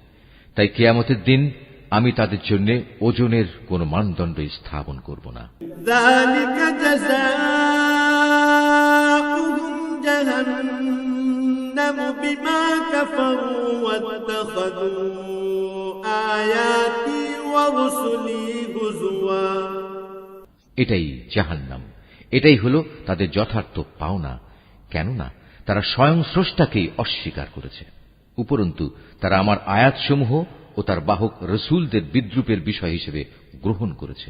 তাই কিয়ামতের দিন আমি তাদের জন্য ওজনের কোন মানদণ্ড স্থাপন করব না। ذلك جزاؤهم جهنم بما كفروا واتخذوا آياتي ورسلي هزوا এটাই জাহান্নাম, এটাই হলো তাদের যথার্থ পাওনা। কেননা তারা স্বয়ং স্রষ্টাকেই অস্বীকার করেছে, উপরন্তু তারা আমার আয়াতসমূহ ও তার বাহক রসুলদের বিদ্রূপের বিষয় হিসেবে গ্রহণ করেছে।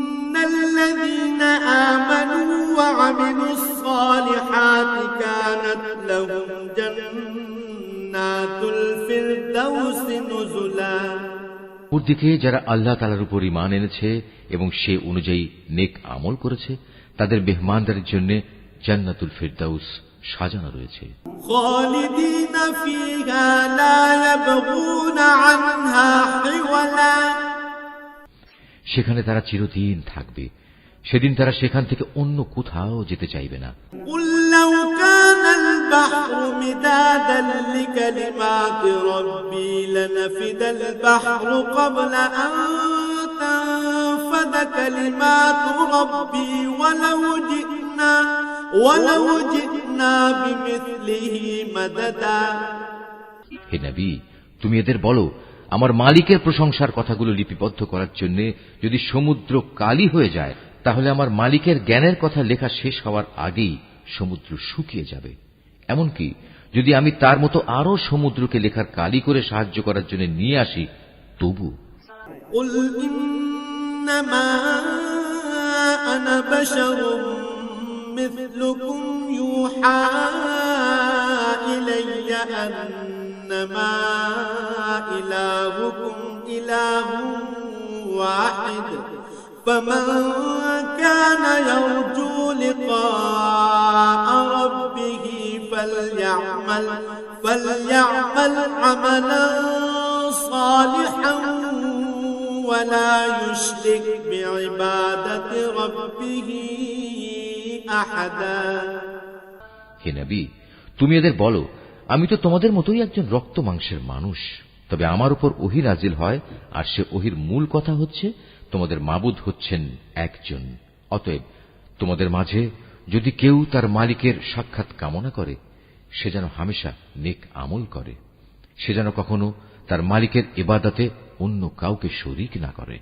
ইন্নাল্লাযীনা আমানু ওয়া আমিলুস সালিহাতি কানাত লাহুম জান্নাতুল ফিরদাউসি নুজুলা। অপরদিকে যারা আল্লাহ তাআলার উপর ঈমান এনেছে এবং সে অনুযায়ী নেক আমল করেছে, তাদের মেহমানদারির জন্য জান্নাতুল ফিরদাউস সাজানো রয়েছে। খালিদিনা ফিহা লা ইয়াবগুনা আনহা হিওয়ালা। সেখানে তারা চিরদিন থাকবে, সেদিন তারা সেখান থেকে অন্য কোথাও যেতে চাইবে না। কুল লাউ কানাল বাহরু মিদাদান লিকালিমাতি রাব্বি লানাফিদাল বাহরু ক্বাবলা আন তানফাদা কালিমাতু রাব্বি ওয়ালাউ জি'না বিমিসলিহি মাদাদা। হে নবী, তুমি এদের বলো, আমার মালিকের প্রশংসার কথাগুলো লিপিবদ্ধ করার জন্য যদি সমুদ্র কালি হয়ে যায়, তাহলে আমার মালিকের জ্ঞানের কথা লেখা শেষ হওয়ার আগেই সমুদ্র শুকিয়ে যাবে। এমনকি যদি আমি তার মতো আরো সমুদ্রকে লেখার কালি করে সাহায্য করার জন্য নিয়ে আসি, তবু কুল ইন্নামা আনা বাশারুম মিথলুকুম ইউহা ইলাইয়া আন্নামা ইলাহুকুম ইলাহুন ওয়াহিদ فمن كان يرجو لقاء ربه فليعمل عملا صالحا ولا يشرك بعبادة ربه أحدا। হে নবী, তুমি এদের বলো, আমি তো তোমাদের মতোই একজন রক্ত মাংসের মানুষ, তবে আমার উপর ওহী নাজিল হয়, আর সে ওহীর মূল কথা হচ্ছে তোমাদের মাবুদ হচ্ছেন একজন। অতএব তোমাদের মাঝে যদি কেউ তার মালিকের সাক্ষাৎ কামনা করে, সে যেন হামেশা নেক আমল করে, সে যেন কখনো তার মালিকের ইবাদতে অন্য কাউকে শরীক না করে।